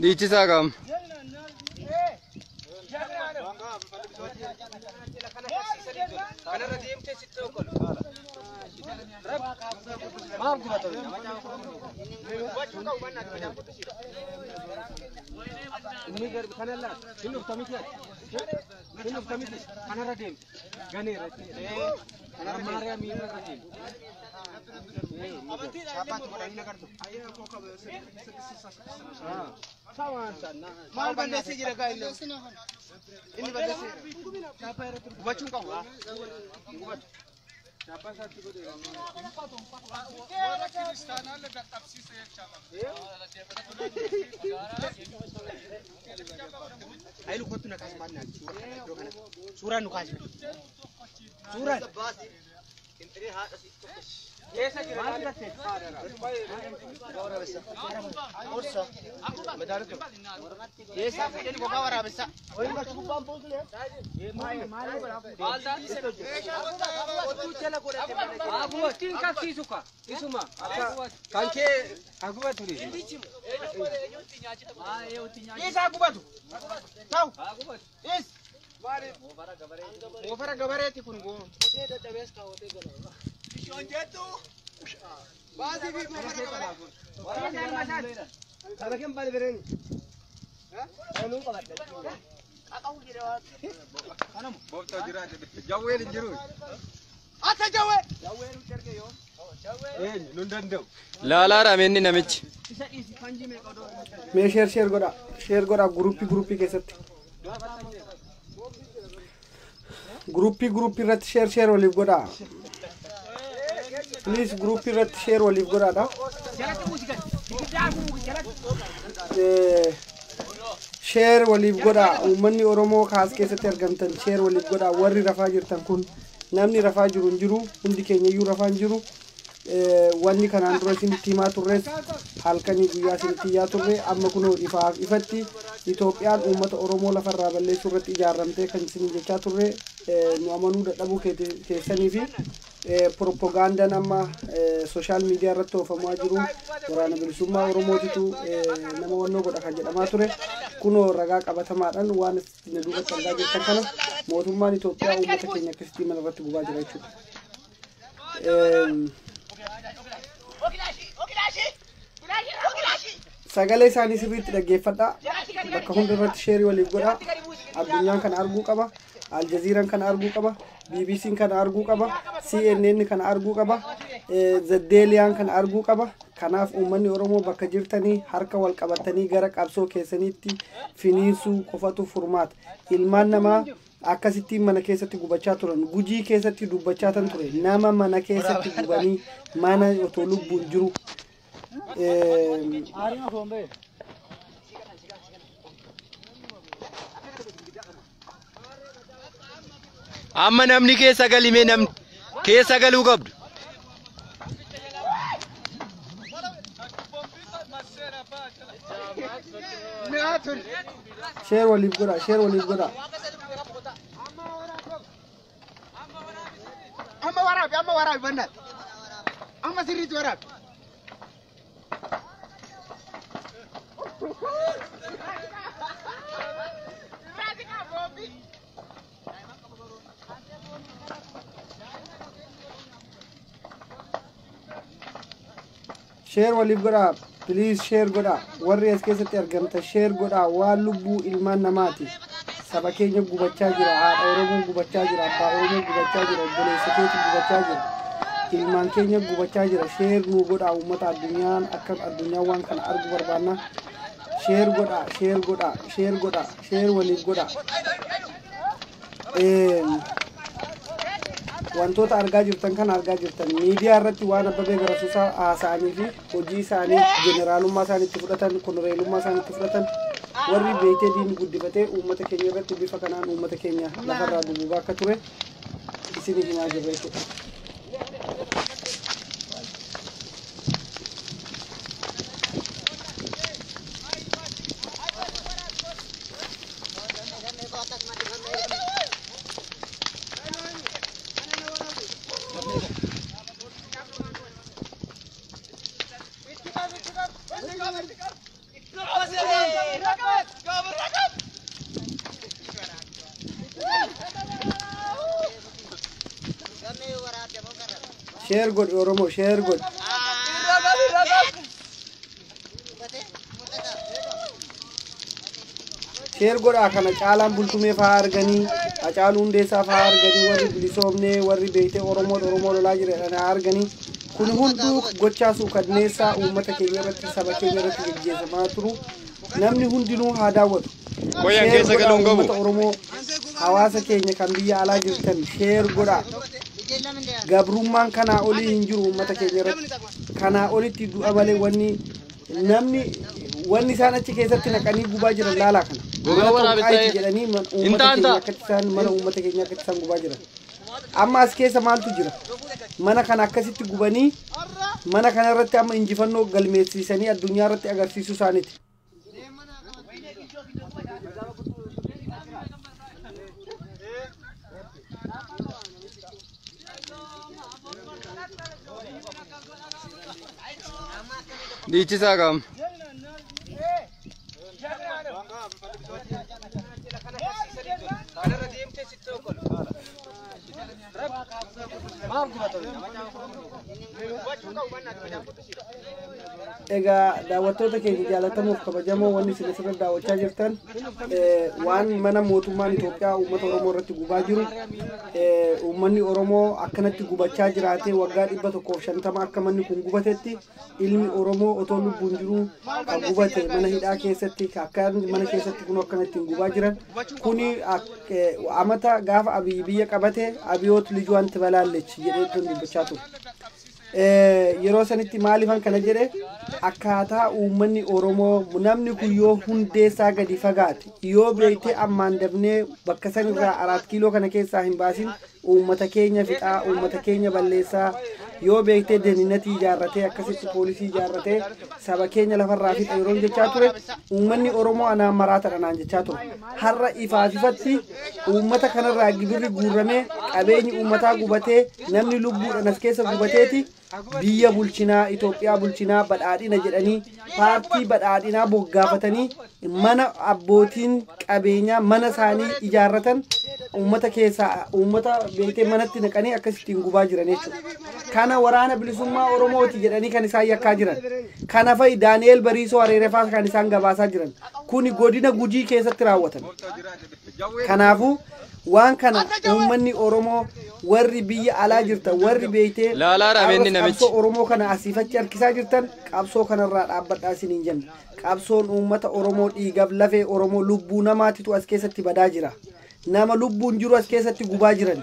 Diichisaa kam. Maal balleessee jira gaa inni balleessee hubachuun qabu Ailu kottu na kaas maal naati suuraan nu kaasne suuraan Esa jira maallate orsa madaalatu esa fedhen gogaa waraabessa oyin bakki gubbaan poosle maalda otu jala godhate aguma tin kaksiisuka isuma kanke aguma turi esa agubatu taw is Mofara gabareeti kun go dadhabees kaawwatee gala Shonjetu baasi bi mofara gabareeti Kana kem bali bereni ha anu qabadde aqaw jira kanam bofta jira jawweel jiru ata jawweel terge yo nun dandew Laalaa rameenni namichi. isa isi kanji me share goda group keessatti group irratti share oliif godha please group irratti share oliif godha da share oliif godha ummanni oromoo kaas keessatti argamtan share oliif godha warri rafaa jirtan kun namni rafaa jiru hin jiru hundi keenya iyyuu rafaa jiru wanni kanaan dura isinitti himaa turres halkanii guyyaa isinitti iyyaa turre amma kunoo ifatti Itoophiyaan uummata Oromoo lafarraa balleessuu irratti ijaaramtee kan isin jechaa turre nu amanuu dadhabuu keessanii fi propagandaan amma social media irratti oofamaa jiru waraana bilisummaa Oromootitu nama wannoo godha kan jedhamaa ture kunoo ragaa qabatamaadhaan waan isin duubatti argaa jirtan kana mootummaan Itoophiyaa uummata keenya akkasitti mana irratti gubaa jira jechuudha. Sagalee isaanii sirriitti dhaggeeffadhaa bakka hunda irratti sheerii waliif godhaa addunyaan kana arguu qaba Aljazeeraan kana arguu qaba BBC'n kana arguu qaba CNN kana arguu qaba Zedeliyaan kana arguu qaba kanaaf uummanni Oromoo bakka jirtanii harka wal qabatanii gara qabsoo keessaniitti finiinsuu qofatu furmaata ilmaan namaa akkasitti mana keessatti gubachaa turan gujii keessatti dubbachaa tan ture nama mana keessatti gubanii mana otoo lubbuun jiru Amma namni keessa galimee namni keessa galuu qabdu. Share waliif godha amma waraabi bannat amma sirriitti waraabi share waliif godha please share godha warri as keessatti argamta share godha waan lubbuu ilmaan namaati saba keenya gubachaa jira haadha Oromoo gubachaa jira abbaa Oromoo gubachaa jira obboleessa keetti gubachaa jira ilmaan keenya gubachaa jira share nu godha uummata addunyaan akka addunyaan waan kana argu barbaanna share godha share waliif godha wantoota argaa jirtan kan argaa jirtan miidiyaa irratti waan Abbabee Garasuusaa haasa'anii fi hojii isaanii jeneraalummaa isaaniitti fudhatan konoreelummaa isaaniitti fudhatan warri beekee diin guddifatee uummata keenya irratti bifa kanaan uummata keenya lafarraa duguugaa akka ture isin himaa jirra jechuudha. share god oromo share god share god akana caalaan bultumee faa arganii acaaluu hundeessaa faa arganii warri bilisoomnee warri beeytee oromoo lolaa jiran arganii kun hunduu gochaa suukanneessaa uummata keenya irratti saba keenya irratti geggeessamaa turu namni hundinuu haa daawwatu. Koyaan keessa galuun qabu. Uummata oromoo hawaasa keenya kan biyya alaa jirtan share godhaa. Gabrummaan kanaa olii hin jiru uummata keenya irratti kanaa olitti du'a malee wanni isaan achi keessatti naqanii gubaa jiran laalaa kana. Gogaa waraabessee jedhanii mana uummata keenya akka isaan gubaa jiran. Amma as keessa maaltu jira? Mana kana akkasitti gubanii mana kana irratti amma injifannoo galmeessisanii addunyaa irratti agarsiisuu isaaniiti. Dhiichisaa qaama. Egaa daawwattoota keenya jaalatamuuf kabajamoo wanni isin asirratti daawwachaa jirtan waan mana mootummaan Itoophiyaa uummata Oromoo irratti gubaa jiru uummanni Oromoo akkanatti gubachaa jiraatee waggaa 150 akka manni kun gubatetti ilmi Oromoo otoo lubbuun jiru kan gubate mana hidhaa keessatti akka mana keessatti kun akkanatti gubaa jiran kuni amata gaafa Abiy biyya qabate Abiyoot lijuwaan tibalaallechi jedhee dubbachaa ture. Yeroo sanitti maaliifan kana jedhe akkaataa uummanni Oromoo namni kun yoo hundeessaa gadi fagaate yoo beeytee ammaan dabnee bakka sanirraa 4 kiiloo kana keessaa hin baasin uummata keenya fixaa uummata keenya balleessaa yoo beeytee deeninati ijaarratee akkasitti poolisii ijaarratee saba keenya lafarraa fixa yeroo jechaa ture uummanni Oromoo anaan maraata dhanaan jechaa ture har'a ifaafifatti uummata kanarraa gibirri guurramee qabeenyi uummataa gubatee namni lubbuudhaan as keessa gubateeti biyya bulchinaa Itoophiyaa bulchinaa badhaadhina jedhanii paartii badhaadhinaa boggaafatanii mana abbootiin qabeenyaa mana isaanii ijaarratan uummata keessaa uummata beekee manatti naqanii akkasittiin gubaa jiran jechuudha. Kana waraana bilisummaa Oromooti jedhanii kan isaan yakkaa jiran. Kana fa'i Daani'eel Bariisoo Areerefaa kan isaan gabaasaa jiran. Kuni godina Gujii keessatti raawwatan. Kanaafuu waan kana uummanni Oromoo warri biyya alaa jirtan warri beeytee qabsoo Oromoo kana asiifachi harkisaa jirtan qabsoo kanarraa dhaabbadhaa isiniin jenna. Qabsoon uummata Oromoo dhiigaaf lafee Oromoo lubbuu namaatitu as keessatti badaa jira. Nama lubbuun jiru as keessatti gubaa jiran.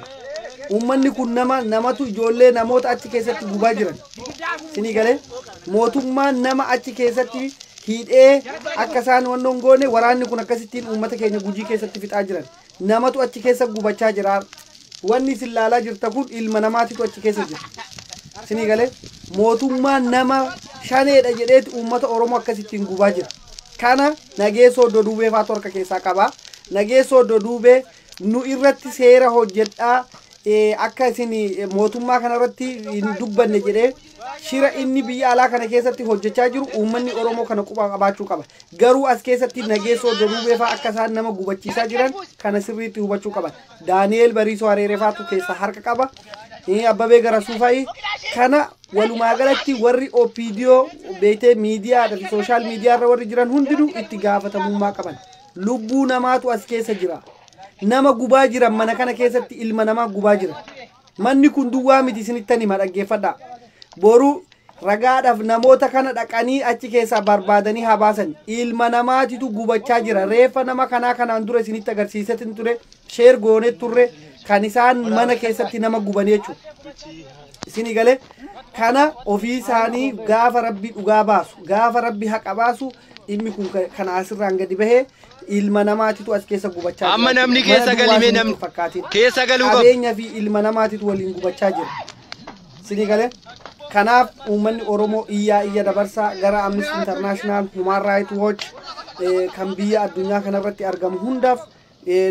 Uummanni kun namatu ijoollee namoota achi keessatti gubaa jiran. Sinii galee mootummaan nama achi keessatti hidhee akka isaan wannoon goone waraanni kun akkasittiin uummata keenya Gujii keessatti fixaa jiran. Namatu achi keessa gubachaa jira. Wanni isin laalaa jirta kun ilma namaatitu achi keessa jira. Sinii galee mootummaan nama shaneedha jedheeti uummata Oromoo akkasittiin gubaa jira. Kana Nageessoo Dodubee faatu harka keessaa qaba. Nageessoo Dodubee nu irratti seera hojjedhaa akka isin mootummaa kanarratti hin dubbanne jedhee shira inni biyya alaa kana keessatti hojjechaa jiru uummanni Oromoo kana quba qabaachuu qaba. Garuu as keessatti Nageessoo Dodubee faa akka isaan nama gubachiisaa jiran kana sirriitti hubachuu qaban. Daani'eel Bariisoo Areerefaatu keessa harka qaba. Abbabee Garasuu fa'i kana walumaa galatti warri OPDO beeytee miidiyaa fi sooshaal miidiyaa irra warri jiran hundinuu itti gaafatamummaa qaban. Lubbuu namaatu as keessa jira. Nama gubaa jiran mana kana keessatti ilma namaa gubaa jira. Manni kun duwwaa miti isinitti hima dhaggeeffadhaa. Boru ragaadhaaf namoota kana dhaqanii achi keessaa barbaadanii haa baasan. Ilma namaatitu gubachaa jira. Reeffa nama kanaan dura isinitti agarsiisatin ture. Sheer goonee turre kan isaan mana keessatti nama guban jechuudha. Isinii galee kana ofii isaanii gaafa Rabbi dhugaa baasu gaafa Rabbi haqa baasu dhimmi kun kana asirraan gadi bahee ilma namaatitu as keessa gubachaa jira. Amma namni keessa galimee namni keessa galuu qabu. Qabeenya fi ilma namaatitu waliin gubachaa jira. Isinii galee kanaaf uummanni Oromoo iyya dabarsaa gara Amnesty International Human Rights Watch kan biyya addunyaa kanarratti argamu hundaaf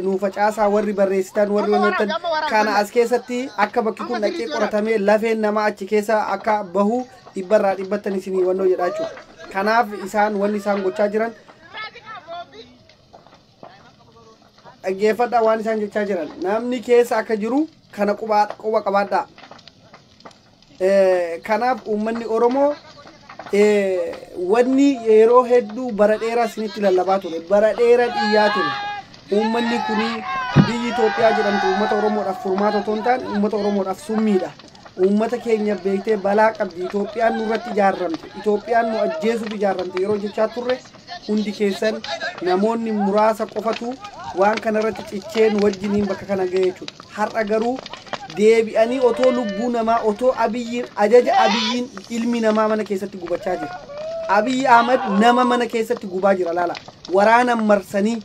nu facaasaa warri barreessitan warri wantoota kana as keessatti akka bakki kun dhaqee qoratamee lafeen nama achi keessa akka bahu dhibbarraa dhibbattan isinii wannoo jedhaa jechuudha. Kanaaf isaan wanni isaan gochaa jiran dhaggeeffadhaa waan isaan jechaa jiran namni keessa akka jiru kana quba qabaadhaa. kanaaf uummanni Oromoo wanni yeroo hedduu bara dheeraa isinitti lallabaa ture, bara dheeraa dhiyyaa ture. Uummanni kuni biyyi Itoophiyaa jedhamtu uummata Oromoodhaaf furmaata otoo hin taane uummata Oromoodhaaf summiidha. Uummata keenya beektee balaa qabdi. Itoophiyaan nurratti ijaarramte, Itoophiyaan nu ajjeesuuf ijaarramte yeroo jechaa turre hundi keessan namoonni muraasa qofatu waan kanarratti cicheen wajjiniin bakka kana ga'ee jechuudha. Har'a garuu deebi'anii otoo lubbuu namaa otoo abiyyiin ajaja abiyyiin ilmi namaa mana keessatti gubachaa jira. Abiy Ahmed nama mana keessatti gubaa jira laala. Waraana marsanii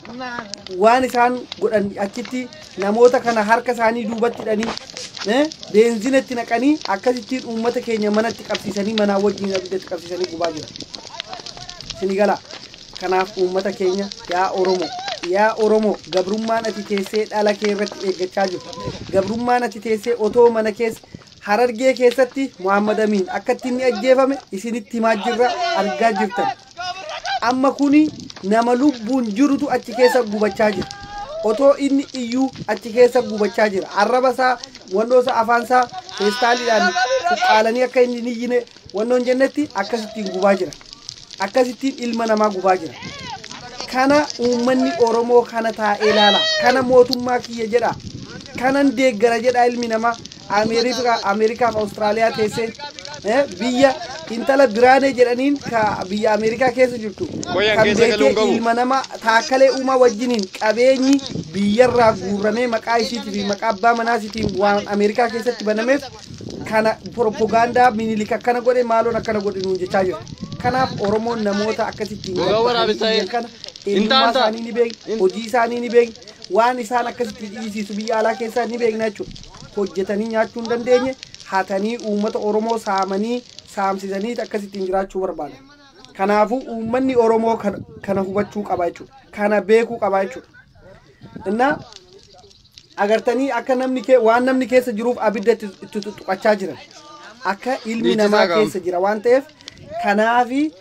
waan isaan godhan achitti namoota kana harka isaanii duubatti hidhanii beenzinetti naqanii akkasittiin uummata keenya manatti qabsiisanii manaa wajjin abiddatti qabsiisanii gubaa jira. Sinigala kanaaf uummata keenya yaa Oromoo gabrummaan ati teessee dhala kee irratti eeggachaa jirtu. Gabrummaan ati teessee otoo mana keessa Harargee keessatti Muhammad Amin akkatti inni ajjeefame isinitti himaa jirra argaa jirtan. Amma kuni nama lubbuun jirutu achi keessa gubachaa jira. Otoo inni iyyuu achi keessa gubachaa jira. Arraba isaa, wannoo isaa, afaan isaa feestaaliidhaan fuqqaalanii akka inni hin iyyine wannoon jennetti akkasittiin gubaa jira. Akkasittiin ilma namaa gubaa jira. Kana uummanni Oromoo kana taa'ee ilaala. Kana mootummaa kiyya jedha. Kanan deeggara jedha ilmi namaa. Ameerikaa fi Awustiraaliyaa teessee biyya intala biraanee jedhaniin ka biyya Ameerikaa keessa jirtu kan beekee ilma nama taakkalee uumaa wajjiniin qabeenyi biyyarraa guurramee maqaa isiitii fi maqaa abbaa manaa isiitiin waan Ameerikaa keessatti banameef kana propagaandaa Minilik akkana godhe maaloon akkana godhe nuun jechaa jiru. Kanaaf Oromoon namoota akkasittiin kana eenyummaa isaanii ni beekna, hojii isaanii ni beekna, waan isaan akkasitti dhiisisu biyya alaa keessaa ni beekna jechuudha. Hojjetanii nyaachuu hin dandeenye hatanii uummata Oromoo saamanii saamsisanii akkasittiin jiraachuu barbaada. Kanaafuu uummanni Oromoo kana hubachuu qaba jechuudha. Kana beekuu qaba jechuudha. Innaa agartanii akka waan namni keessa jiruuf abidda itti tuqachaa jiran. Akka ilmi namaa keessa jira waan ta'eef kanaafi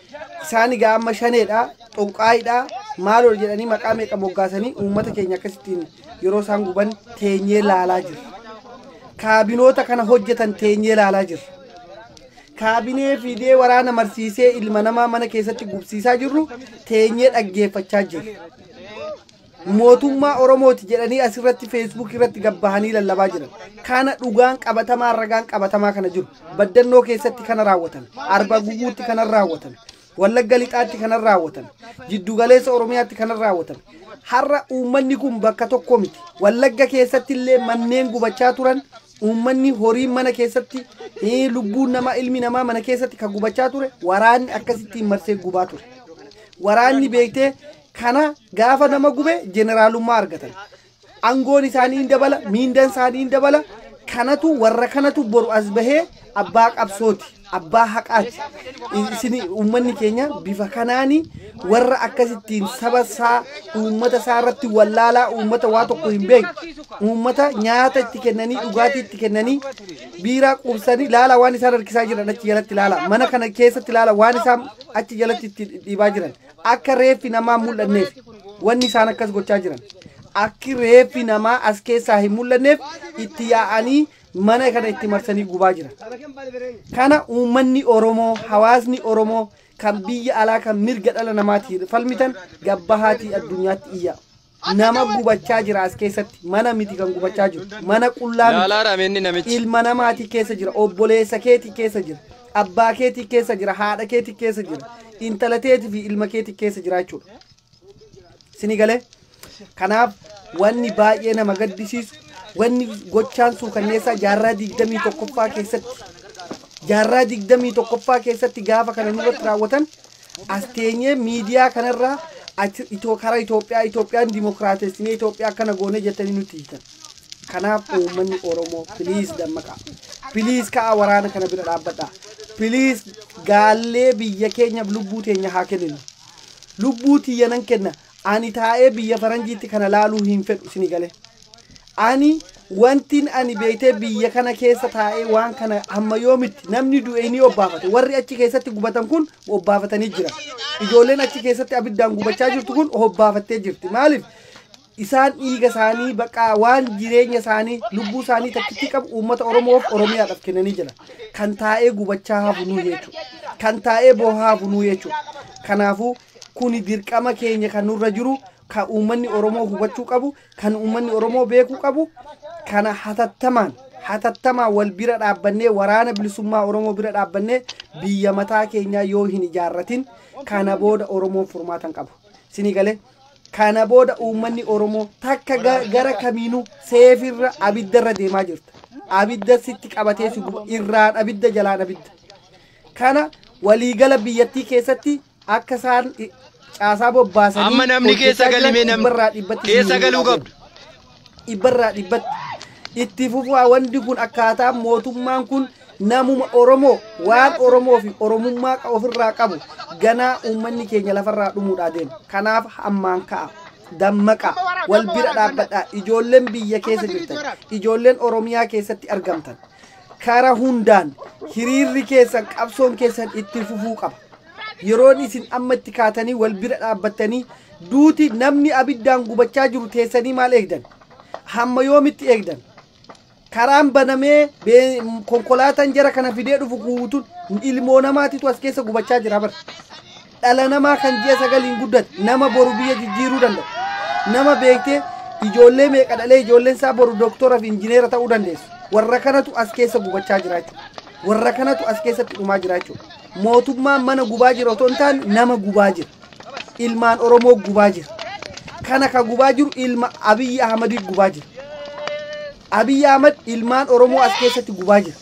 isaan egaa amma shaneedha, xonqaayidha, maaloo jedhanii maqaa meeqa moggaasanii uummata keenya akkasittiin yeroo isaan guban teenyee laalaa jiru. Kaabinoota kana hojjetan teenyee laalaa jiru. Kaabinee fidee waraana marsiisee ilma namaa mana keessatti gubsiisaa jirru teenyee dhaggeeffachaa jiru. Mootummaa Oromooti jedhanii asirratti Facebook irratti gabbahanii lallabaa jiran. Kana dhugaan qabatamaa ragaan qabatamaa kana jiru. Baddannoo keessatti kana raawwatan. Arba guguutti kana raawwatan. Wallagga lixaatti kana raawwatan. Jiddu galeessa Oromiyaatti kana raawwatan. Har'a uummanni kun bakka tokko miti. Wallagga keessatti illee manneen gubachaa turan. Uummanni horiin mana keessatti lubbuun namaa ilmi namaa mana keessatti kan gubachaa ture waraanni akkasittiin marsee gubaa ture. Waraanni beektee kana gaafa nama gube jeneraalummaa argatan. Aangoon isaanii hin dabala, miindaan isaanii hin dabala. Kanatu warra kanatu boru as bahee abbaa qabsooti, abbaa haqaati. Isin uummanni keenya bifa kanaani warra akkasittiin saba isaa uummata isaa irratti wallaalaa uummata waa tokko hin beekne uummata nyaata itti kennanii dhugaatii itti kennanii biiraa quubsanii laala waan isaan harkisaa jiran achi jalatti laala mana kana keessatti laala waan isaan achi jalatti itti dhiibaa jiran akka reeffi namaa mul'anneef wanni isaan akkas gochaa jiran akki reeffi namaa as keessaa hin mul'anneef itti yaa'anii mana kana itti marsanii gubaa jiran. Kana uummanni Oromoo hawaasni Oromoo kan biyya alaa kan mirga dhala namaatiin falmitan gabbahaatii addunyaatti iyya. Nama gubachaa jira as keessatti mana miti kan gubachaa jiru mana qullaa miti ilma namaatii keessa jira obboleessa keetii keessa jira abbaa keetii keessa jira haadha keetii keessa jira intala keetii fi ilma keetii keessa jira jechuudha. Sinigalee kanaaf wanni baay'ee nama gaddisiisu wanni gochaan suukanneessaa jaarraa 21ffaa keessatti jaarraa 21ffaa keessatti gaafa kana nurratti raawwatan as teenyee miidiyaa kanarraa karaa Itoophiyaan dimokiraatessinee Itoophiyaa kana goone jettanii nuti hiitan. Kanaaf uummanni Oromoo piliis dammaqa. Piliis ka'a waraana kana bira dhaabbadha. Piliis gaallee biyya keenya lubbuu teenya haa kenninu. Lubbuu tiyya nan kenna. Ani taa'ee biyya faranjiitti kana laaluu hin fedhu Sinigalee. Ani wantin ani beeytee biyya kana keessa taa'ee waan kana hamma yoomitti namni du'e ni obbaafate. Warri achi keessatti gubatan kun obbaafatanii jira. Ijoolleen achi keessatti abiddaan gubachaa jirtu kun obbaafattee jirti. Maaliif isaan dhiiga isaanii baqa waan jireenya isaanii lubbuu isaanii takkitti qabu uummata Oromoof Oromiyaadhaaf kennanii jira. Kan taa'ee gubachaa hafnuu jechuudha. Kan taa'ee boohaa hafnuu jechuudha. Kanaafuu kuni dirqama keenya kan nurra jiru kan uummanni Oromoo hubachuu qabu, kan uummanni Oromoo beekuu qabu, kana hatattamaan wal bira dhaabbannee waraana bilisummaa Oromoo bira dhaabbannee biyya mataa keenyaa yoo hin ijaarratin kana booda Oromoon furmaatan qabu. Sinii galee kana booda uummanni Oromoo takka gara kamiinuu seefirra abiddarra deemaa jirta. Abidda sitti qabatee si guba irraan abidda jalaan abidda. Kana waliigala biyyattii keessatti akka isaan caasaa bobbaasanii amma namni keessa galimee namni keessa galuu qabdu. Ibbarraa dhibbatti itti fufaa wanti kun akkaataa mootummaan kun namuma Oromoo waan Oromoo fi Oromummaa ofirraa qabu ganaa uummanni keenya lafarraa dhumuudhaa deema. Kanaaf hammaan ka'a. Dammaqa wal bira dhaabbadhaa. Ijoolleen biyya keessa jirtan, ijoolleen Oromiyaa keessatti argamtan kara hundaan hiriirri keessan qabsoon keessan itti fufuu qaba. Yeroon isin amma itti kaatanii wal bira dhaabbattanii duuti namni abiddaan gubachaa jiru teessanii maal eegdan? Hamma yoomitti eegdan? Karaan banamee konkolaataan jara kana fidee dhufu guutuun ilmoo namaatitu as keessa gubachaa jira bar. Dhala namaa kan ji'a sagaliin guddate nama boru biyya jijjiiruu danda'u. Nama beektee ijoollee meeqa dhalee ijoolleen isaa boru doktooraa fi injineera ta'uu dandeessu. Warra kanatu as keessa gubachaa jira jechuudha. Warra kanatu as keessatti dhumaa jira jechuudha. Mootummaan mana gubaa jira otoo hin taane nama gubaa jira. Ilmaan Oromoo gubaa jira. Kana ka gubaa jiru ilma Abiyyi Ahmad gubaa jira. Abiyyi Ahmad ilmaan Oromoo as keessatti gubaa jira.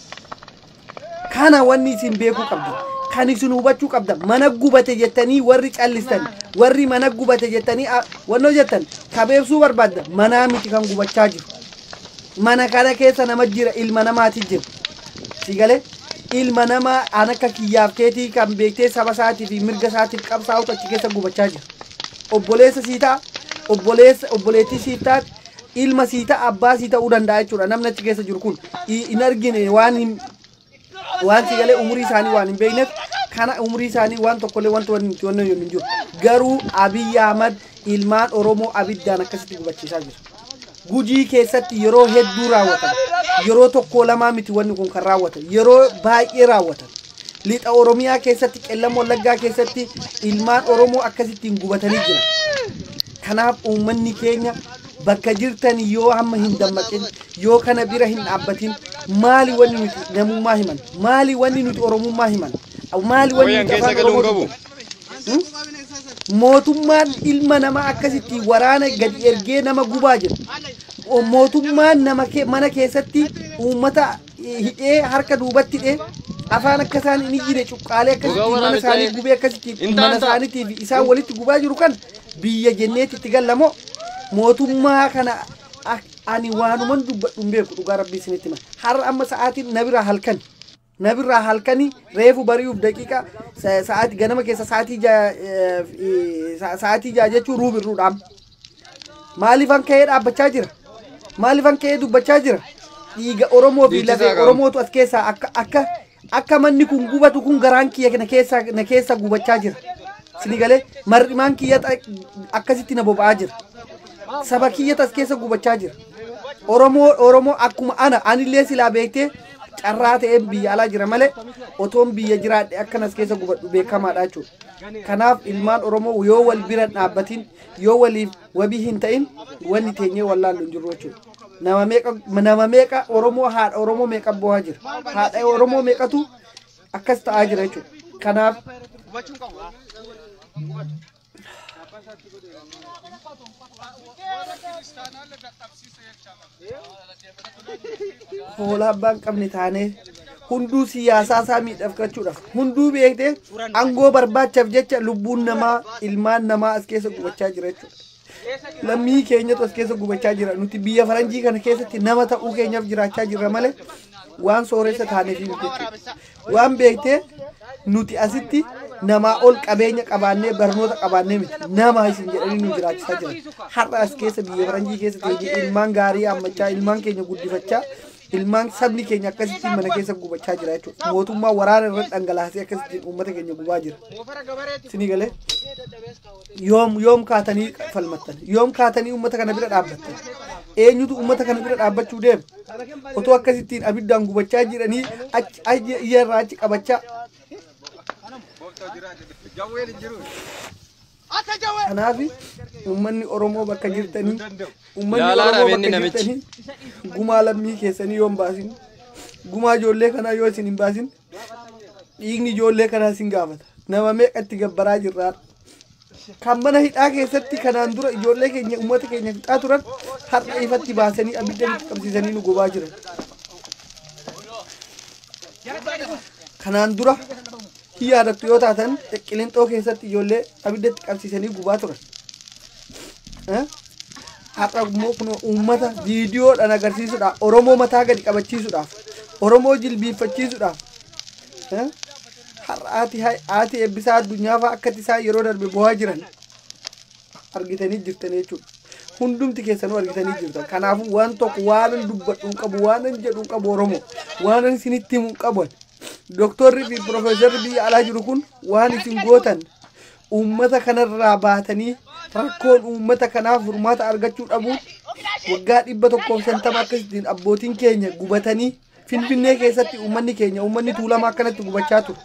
Kana wanni isin beekuu qabdan. Kan isin hubachuu qabdan. Mana gubate jettanii warri callistan, warri mana gubate jettanii wannoo jettan kabeebsuu barbaadda. Manaa miti kan gubachaa jiru. Mana kana keessa nama jira, ilma namaati jira. Sigalee ilma namaa an akka kiyyaaf keetii kan beektee saba isaatii fi mirga isaatiif qabsaa'u achi keessa gubachaa jira. Obboleessa sii ta'a, obboleettii sii ta'a, ilma sii ta'a, abbaa sii ta'uu danda'a jechuudha. Namni achi keessa jiru kun hin argine waan sigalee umurii isaanii waan hin beekneef kana umurii isaanii waan tokkollee wanti wanni hin jiru. Garuu Abiyyi Ahmad ilmaan Oromoo abiddaan akkasitti gubachiisaa jira. Gujii keessatti yeroo hedduu raawwatan. Yeroo tokko lamaa miti wanni kun kan raawwatan. Yeroo baay'ee raawwatan. Lixa Oromiyaa keessatti, Qellam Wallaggaa keessatti ilmaan Oromoo akkasittiin gubatanii jira. Kanaaf uummanni keenya bakka jirtan yoo hamma hin dammaqin, yoo kana bira hin dhaabbatin, maali wanni nuti namummaa himan? Maali wanni nuti Oromummaa himan? Maali wanni nuti afaan Oromoo mootummaan ilma namaa akkasitti waraana gadi ergee nama gubaa jira. Mootummaan mana keessatti uummata hidhee harka duubatti hidhee afaan akka isaan inni jire cuqqaalee akkasitti mana isaanii gubee akkasitti mana isaaniitiif isaan walitti gubaa jiru kan biyya jenneetti itti gallamoo mootummaa kana ani waanuman dubbadhu hin beeku dhugaa rabbii isinitti hima. Har'a amma sa'aatiin nabirraa halkanii reefu bari'uuf daqiiqa sa'aatii ganama keessa sa'aatii jaa jechuun ruubirruudhaan maaliifan ka'ee dhaabbachaa jira? Maaliifan ka'ee dubbachaa jira? Dhiiga Oromoo fi lafee Oromootu as keessaa akka manni kun gubatu kun garaan kiyya na keessa gubachaa jira. Sinigalee mar'imaan kiyya akkasitti na boba'aa jira. Saba kiyya as keessa gubachaa jira. Oromoo akkuma anillee silaa beektee carraa ta'ee biyya alaa jira malee otoon biyya jiraadhe akkanas keessa gubadhu beekamaadha jechuudha. Kanaaf ilmaan Oromoo yoo wal bira dhaabbatin, yoo waliif wabii hin ta'in wanni teenyee wallaallu hin jirru jechuudha. Nama meeqa Oromoo haadha Oromoo meeqa bo'aa jira? Haadha Oromoo meeqatu akkas ta'aa jira jechuudha. Kanaaf hoolaa abbaan qabne taanee hunduu siyaasaa isaa miidhagfachuudhaaf hunduu beektee aangoo barbaachaaf jecha lubbuun namaa ilmaan namaa as keessa gubachaa jira jechuudha. Lammii keenyatu as keessa gubachaa jira. Nuti biyya faranjii kana keessatti nama ta'uu keenyaaf jiraachaa jirra malee waan sooressa taaneef miti jechuudha. Waan beektee nuti asitti namaa ol qabeenya qabaannee barnoota qabaannee miti nama isin jedhanii nu jiraachisaa jiran. Har'a as keessa biyya faranjii keessa ilmaan gaarii hammachaa ilmaan keenya guddifachaa ilmaan sabni keenya akkasitti mana keessa gubachaa jira jechuudha. Mootummaa waraana irratti dhangalaasee akkasitti uummata keenya gubaa jira. Isinii galee yoom kaatanii falmattan, yoom kaatanii uummata kana bira dhaabbattan, eenyutu uummata kana bira dhaabbachuu deema? Otoo akkasittiin abiddaan gubachaa jiranii iyyarraa achi qabachaa. Kanaaf uummanni Oromoo bakka jirtanii, gumaa lammii keessanii yoo hin baasin, gumaa ijoollee kanaa yoo isin hin baasin, dhiigni ijoollee kanaa isin gaafata. Nama meeqatti gabbaraa jirraa? Kan mana hidhaa keessatti kanaan dura ijoollee keenya uummata keenya fixaa turan har'a ifatti baasanii abidda itti qabsiisanii nu gubaa jiran. Kanaan dura yaadattu yoo taatan Qilixoo keessatti ijoollee abidda itti qabsiisanii gubaa turan. Har'a immoo kun uummata viidiyoodhaan agarsiisuudhaaf, Oromoo mataa gadi qabachiisuudhaaf, Oromoo jilbiiffachiisuudhaaf. Har'a haati eebbisaa addunyaa fa'aa akkatti isaan yeroo darbe bo'aa jiran argitanii jirtan jechuudha. Hundumti keessanuu argitanii jirtan. Kanaafuu waan tokko waan dubbadhu hin qabu, waan jedhu hin qabu Oromoo, waan isinitti himu hin qabu. Doktorri fi Profeesarri biyya alaa jiru kun waan isin gootan uummata kanarraa baatanii rakkoon uummata kanaaf furmaata argachuu dhabuun waggaa 150 akkasittiin abbootiin keenya gubatanii Finfinnee keessatti uummanni keenya uummanni Tuulamaa akkanatti gubachaa ture.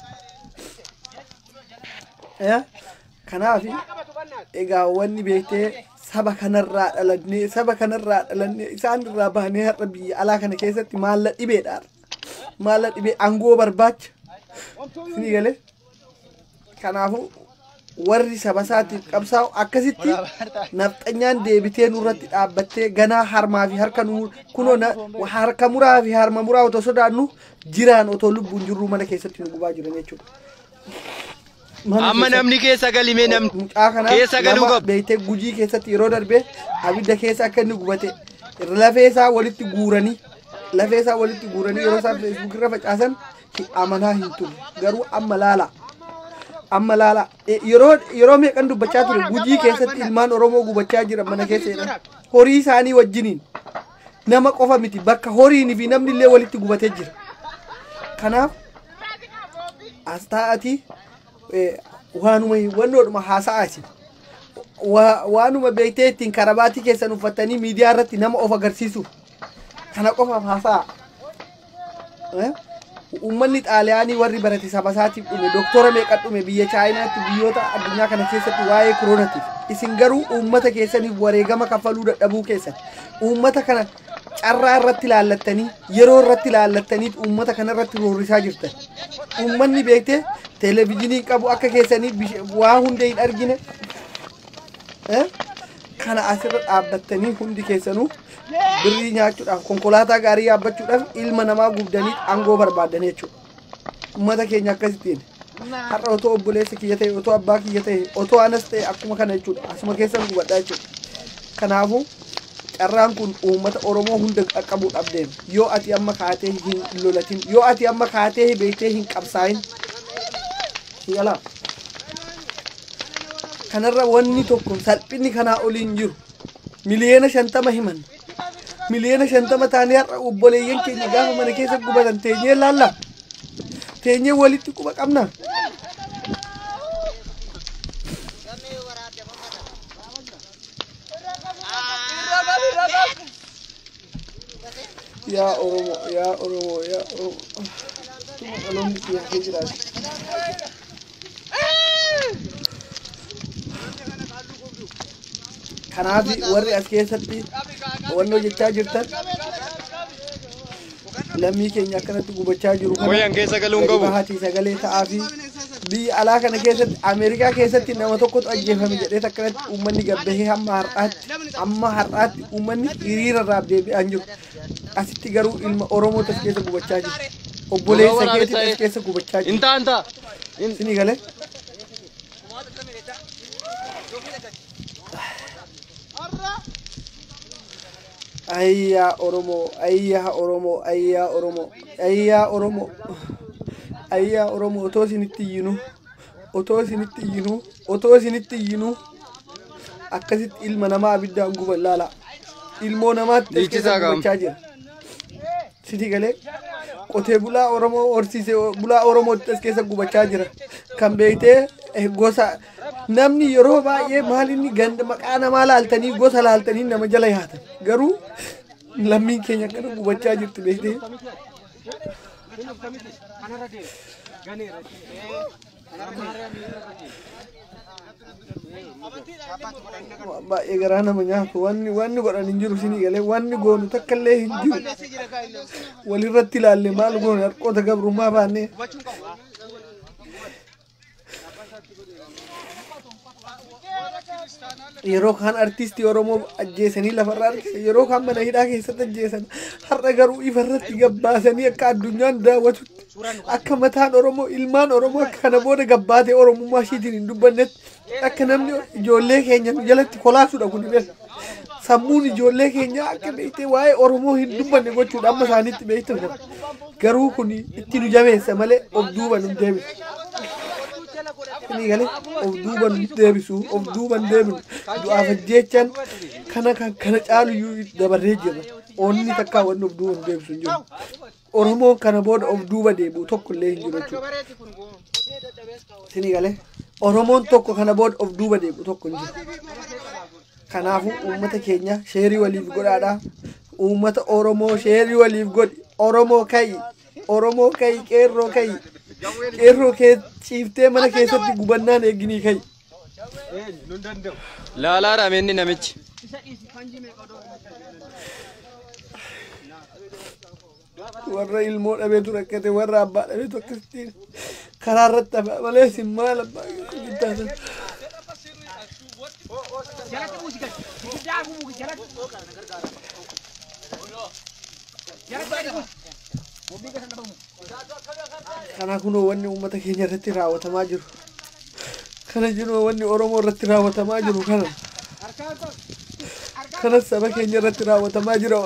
Kanaaf egaa wanni beektee saba kanarraa dhalannee isaan irraa baanee har'a biyya alaa kana keessatti maalla dhibeedha. Maalla dhibee aangoo barbaacha. Isinii galee kanaafuu warri saba isaatiif qabsaa'u akkasitti nafxanyaan deebitee nurratti dhaabbattee ganaa harmaa fi harka kunoo harka muraa fi harma muraa otoo sodaannu jiraan otoo lubbuun jirru mana keessatti nu gubaa jiran jechuudha. Amma namni keessa galimee namni keessa galuu qabu. Beektee Gujii keessatti yeroo darbe abidda keessa akka inni gubate lafee isaa walitti guuranii yeroo isaan Facebook irra facaasan amanaa hin turre. Garuu amma laala yeroo meeqan dubbachaa ture Gujii keessatti ilmaan Oromoo gubachaa jiran mana keessa horii isaanii wajjiniin nama qofa miti bakka horiin fi namni illee walitti gubatee jira. Kanaaf as taa'atii waanuma wannoodhuma haasa'aati. Waanuma beektee ittiin karabaatii keessan uffatanii miidiyaa irratti nama of agarsiisu kana qofaaf haasa'a. Uummanni Xaaliyaanii warri barate saba isaatiif dhume doktora meeqa dhume biyya Chaayinaatti biyyoota addunyaa kana keessatti waa'ee koronaatiif. Isin garuu uummata keessaniif wareegama kaffaluu dadhabuu keessan uummata kana carraa irratti laallattanii yeroo irratti laallattaniit uummata kana irratti roorrisaa jirtan. Uummanni beektee televezyiinii qabu akka keessanii waa hunda hin argine kana asirra dhaabbattanii hundi keessanuu birrii nyaachuudhaaf konkolaataa gaarii yaabbachuudhaaf ilma namaa gubdanii aangoo barbaadan jechuudha. Uummata keenya akkasittiin har'a otoo obboleessa kiyya ta'e otoo abbaa kiyya ta'e otoo anas ta'e akkuma kana jechuudha. Asuma keessan gubadhaa jechuudha. Kanaafuu carraan kun uummata Oromoo hunda qaqqabuudhaaf deema. Yoo ati amma kaatee hin lolatin, yoo ati amma kaatee beektee hin qabsaa'in yala kanarra wanni tokko salphinni kanaa oliin jiru miliyoona 50 himan. Miliyoona 50 taanee har'a obboleeyyan keenya gaafa mana keessa gubatan teenyee laalla. Teenyee walitti quba qabna. Yaa Oromoo. Tuma dhaloonni kiyya jiraatu. Kanaaf warri as keessatti wannoo jechaa jirtan lammii keenya akkanatti gubachaa jiru kana bahati sagalee ta'aa fi biyya alaa kana keessatti Ameerikaa keessatti nama tokkotu ajjeefame jedhee akkanatti uummanni gabbahee hamma har'aatti uummanni hiriirarraa deebi'aa jiru. Asitti garuu ilma Oromoo tas keessa gubachaa jiru. Obboleessa keetti tas keessa gubachaa jiru. Isinii galee ayyaa Oromoo otoo isinitti iyyinu akkasitti ilma namaa abiddaan guban laala. Ilmoo namaatti gubachaa jira. Siti galee qotee bulaa Oromoo horsiisee bulaa Oromoo as keessa gubachaa jira. Kan beektee gosa namni yeroo baay'ee maal inni ganda maqaa namaa laaltanii gosa laaltanii nama jala yaatan. Garuu lammiin keenya akkana gubachaa jirti beektee. Baay'ee garaa nama nyaatu wanni godhan hin jiru sinii galee wanni goonu takka illee hin jiru. Walirratti ilaalle maal goonu harqoota gabrummaa baannee. Yeroo kaan artistii Oromoo ajjeesanii lafarraa argise yeroo kaan mana hidhaa keessatti ajjeesan har'a garuu ifarratti gabbaasanii akka addunyaan daawwatutti akka mataan Oromoo ilmaan Oromoo akka kana booda gabbaatee Oromummaa ishiitiin hin dubbannetti akka namni ijoollee keenya nu jalatti kolaasuudha kun ibsa. Sammuun ijoollee keenya akka beektee waa'ee Oromoo hin dubbanne gochuudha amma isaaniitti beektan garuu kun itti nu jabeessa malee of duuba nu deebisu. Ini galee of duuban deebisu of duuban deebinu du'aaf ajjeechaan kana caalu dabarree jira. Onni takkaa wanni of duuban deebisu hin jiru. Oromoon kana booda of duuba deebi'u tokko illee hin jiru jechuudha. Ini galee Oromoon tokko kana booda of duuba deebi'u tokko hin jiru. Kanaafuu uummata keenya sheerii waliif godhaadha. Uummata Oromoo sheerii waliif godhi. Oromoo ka'i qeerroo ka'i. Qeerroo kee ciiftee mana keessatti gubannaan eeginii ka'i. Laalaa rameenni namichi. Warra ilmoo dhabeetu rakkate warra abbaa dhabeetu akkasitti karaa irratti hafa malee sin maal abbaa gittaasan. Kana kunoo wanni uummata keenya irratti raawwatamaa jiru. Kana jiru wanni Oromoo irratti raawwatamaa jiru kana. Kana saba keenya irratti raawwatamaa jira.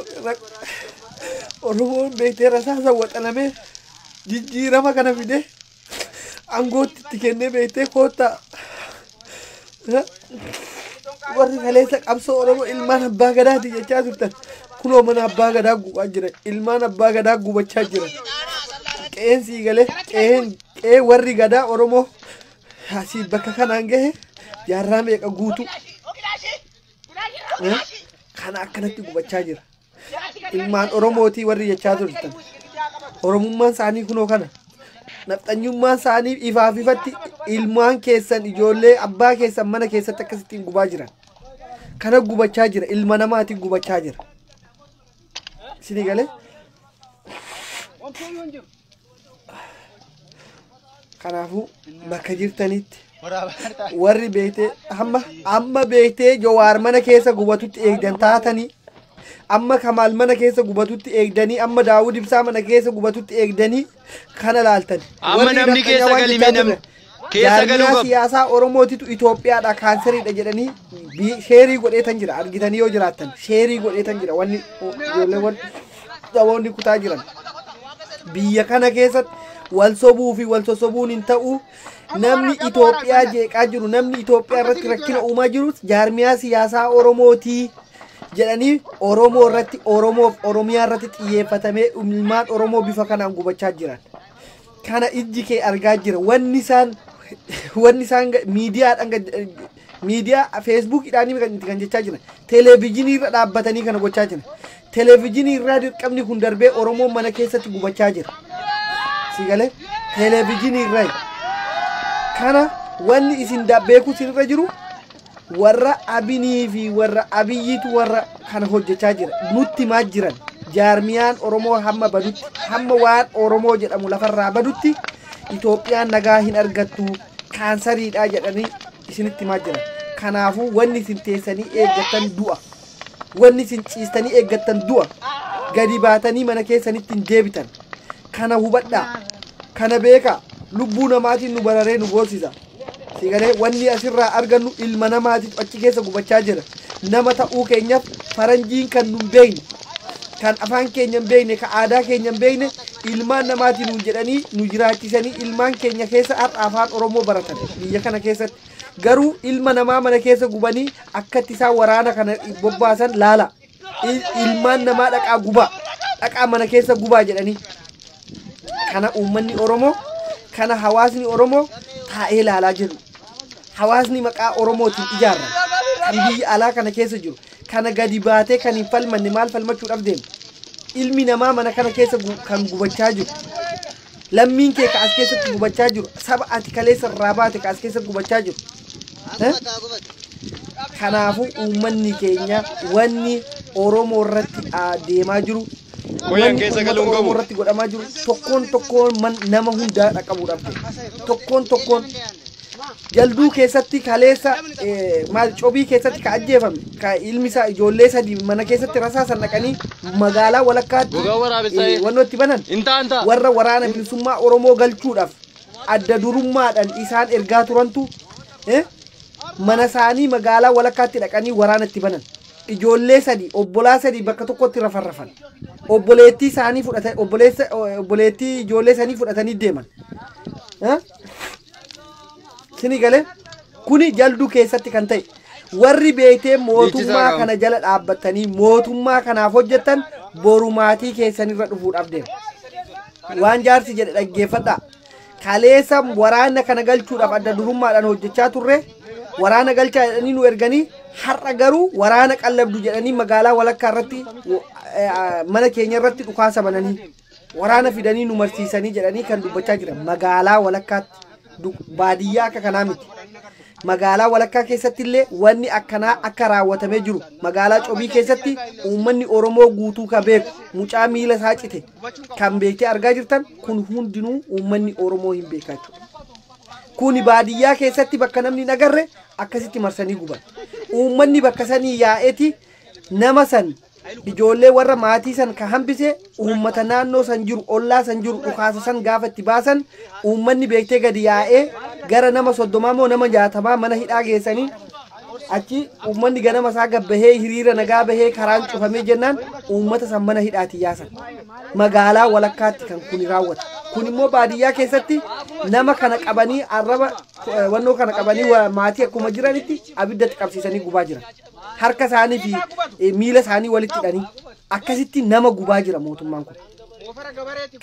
Oromoon beektee rasaasa waxalamee jijjiirama kana fide aangootti itti kennee beektee koottaa. Warri kaleessa qabsoo Oromoo ilmaan abbaa gadaati jechaa turtan. Kunoo mana abbaa gadaa gubaa jira. Ilmaan abbaa gadaa gubachaa jira. Qe'een sii galee qe'ee warri gadaa Oromoo asii bakka kanaan gahe jaarraa meeqa guutu kana akkanatti gubachaa jira. Ilmaan Oromootii warri jechaa turtan. Oromummaan isaanii kunoo kana. Nafxanyummaan isaanii ifaaf ifatti ilmaan keessan ijoollee abbaa keessan mana keessatti akkasittiin gubaa jiran. Kana gubachaa jira. Ilma namaatiin gubachaa jira. Sini galee kanaafuu bakka jirtanitti warri beektee amma beektee Jawaar mana keessa gubatutti eegdan taatanii amma Kamaal mana keessa gubatutti eegdanii amma Daawud Ibsaa mana keessa gubatutti eegdanii kana laaltan. Amma namni keessa galimee namni keessa galuu qabu. Siyaasaa Oromootitu Itoophiyaadha kaanseriidha jedhanii sheerii godheetan jira argitanii yoo jiraattan sheerii godheetan jira wanni ijoolleewwan dhaboonni kutaa jiran. Biyya kana keessatti wal sobuu fi wal sosobuun hin ta'u. Namni Itoophiyaa jeeqaa jiru namni Itoophiyaa irratti rakkina uumaa jiru jaarmiyaa siyaasaa Oromootii jedhanii Oromoo irratti Oromiyaa irratti xiyyeeffatamee ilmaan Oromoo bifa kanaan gubachaa jiran. Kana ijji kee argaa jira. Wanni isaan miidiyaa feesbuukidhaan kan jechaa jiran. Televezyiinii irra dhaabbatanii kana gochaa jiran. Televezyiinii irraa dirqamni kun darbee Oromoon mana keessatti gubachaa jira. Sigalee televezyiinii irraa kana wanni isin beeku sirra jiru warra Abinii fi warra Abiyyiitu warra kana hojjechaa jira. Nutti maa jiran jaarmiyaan Oromoo hamma badutti hamma waan Oromoo jedhamu lafarraa badutti Itoophiyaan nagaa hin argattu kaansariidha jedhanii isinitti maa jiran. Kanaafuu wanni isin teessanii eeggattan du'a. Wanni isin ciistanii eeggattan du'a. Gadi baatanii mana keessanitti hin deebitan. Kana hubadhaa. Kana beeka. Lubbuu namaatiin nu bararee nu boosisa. Sigalee wanni asirraa argannu ilma namaatiif achi keessa gubachaa jira. Nama ta'uu keenyaaf faranjiin kan nu beekne kan afaan keenya hin beekne kan aadaa keenya hin beekne ilmaan namaatiin nu jedhanii nu jiraachisanii ilmaan keenya keessa har'a afaan Oromoo baratan biyya kana keessatti. Garuu ilma namaa mana keessa gubanii akkatti isaan waraana kana bobbaasan laala. Ilmaan namaa dhaqaa guba. dhaqaa mana keessa gubaa jedhanii kana uummanni Oromoo kana hawaasni Oromoo taa'ee ilaalaa jiru. Hawaasni maqaa Oromootiin ijaarame kan biyya alaa kana keessa jiru kana gadi baatee kan hin falmanne maal falmachuudhaaf deema. Ilmi namaa mana kana keessa kan gubachaa jiru. Lammiin kee ka as keessatti gubachaa jiru. Saba ati kaleessa irraa baate ka as keessatti gubachaa jiru. Kanaafuu uummanni keenya wanni Oromoo irratti deemaa jiru. Koyan keessa galuun qabu. Irratti godhamaa jiru. Tokkoon nama hundaa dhaqabuudhaaf deema. Tokkoon jalduu keessatti kaleessa maal cobii keessatti ka ajjeefame ka ilmi isaa ijoollee sadii mana keessatti rasaasan dhaqanii magaalaa walakkaatti wannooti banan warra waraana bilisummaa Oromoo galchuudhaaf adda durummaadhaan isaan ergaa turantu mana isaanii magaalaa walakkaatti dhaqanii waraanatti banan ijoollee sadii obbolaa sadii bakka tokkotti rafarrafan obboleettii isaanii fudhatan obboleettii ijoollee isaanii fudhatanii deeman sini gale kuni jalduu keessatti kan ta'e warri beekee mootummaa kana jala dhaabbatanii mootummaa kanaaf hojjetan borumaatii keessanirra dhufuudhaaf deema waan jaarsi jedhe dhaggeeffadhaa kaleessa waraana kana galchuudhaaf adda durummaadhaan hojjechaa turre waraana galchaa jedhanii nu erganii har'a garuu waraana qallabdu jedhanii magaalaa walakkaa irratti mana keenya irratti dhukaasa bananii waraana fidanii nu marsiisanii jedhanii kan dubbachaa jiran magaalaa walakkaatti baadiyyaa akka kanaa miti magaalaa walakkaa keessatti illee wanni akkanaa akka raawwatamee jiru magaalaa cobii keessatti uummanni Oromoo guutuu ka beeku mucaa miila isaa cite kan beektee argaa jirtan kun hundinuu uummanni Oromoo hin beekatu kuni baadiyyaa keessatti bakka namni nagarre akkasitti marsanii guban uummanni bakka sanii yaa'eeti nama san ijoollee warra maatii san ka hambise uummata naannoo san jiru ollaa san jiru dhukaasa san gaafa itti baasan uummanni beektee gadi yaa'ee gara nama 30 moo nama 60 mana hidhaa geessanii achi uummanni ganama isaa gabbahee hiriira nagaa bahee karaan cufamee jennaan uummata san mana hidhaati yaasan magaalaa walakkaatti kan kuni raawwata kun immoo baadiyyaa keessatti nama kana qabanii arraba wannoo kana qabanii maatii akkuma jiranitti abiddatti qabsiisanii gubaa jiran harka isaanii fi miila isaanii walitti hidhanii akkasitti nama gubaa jira mootummaan kun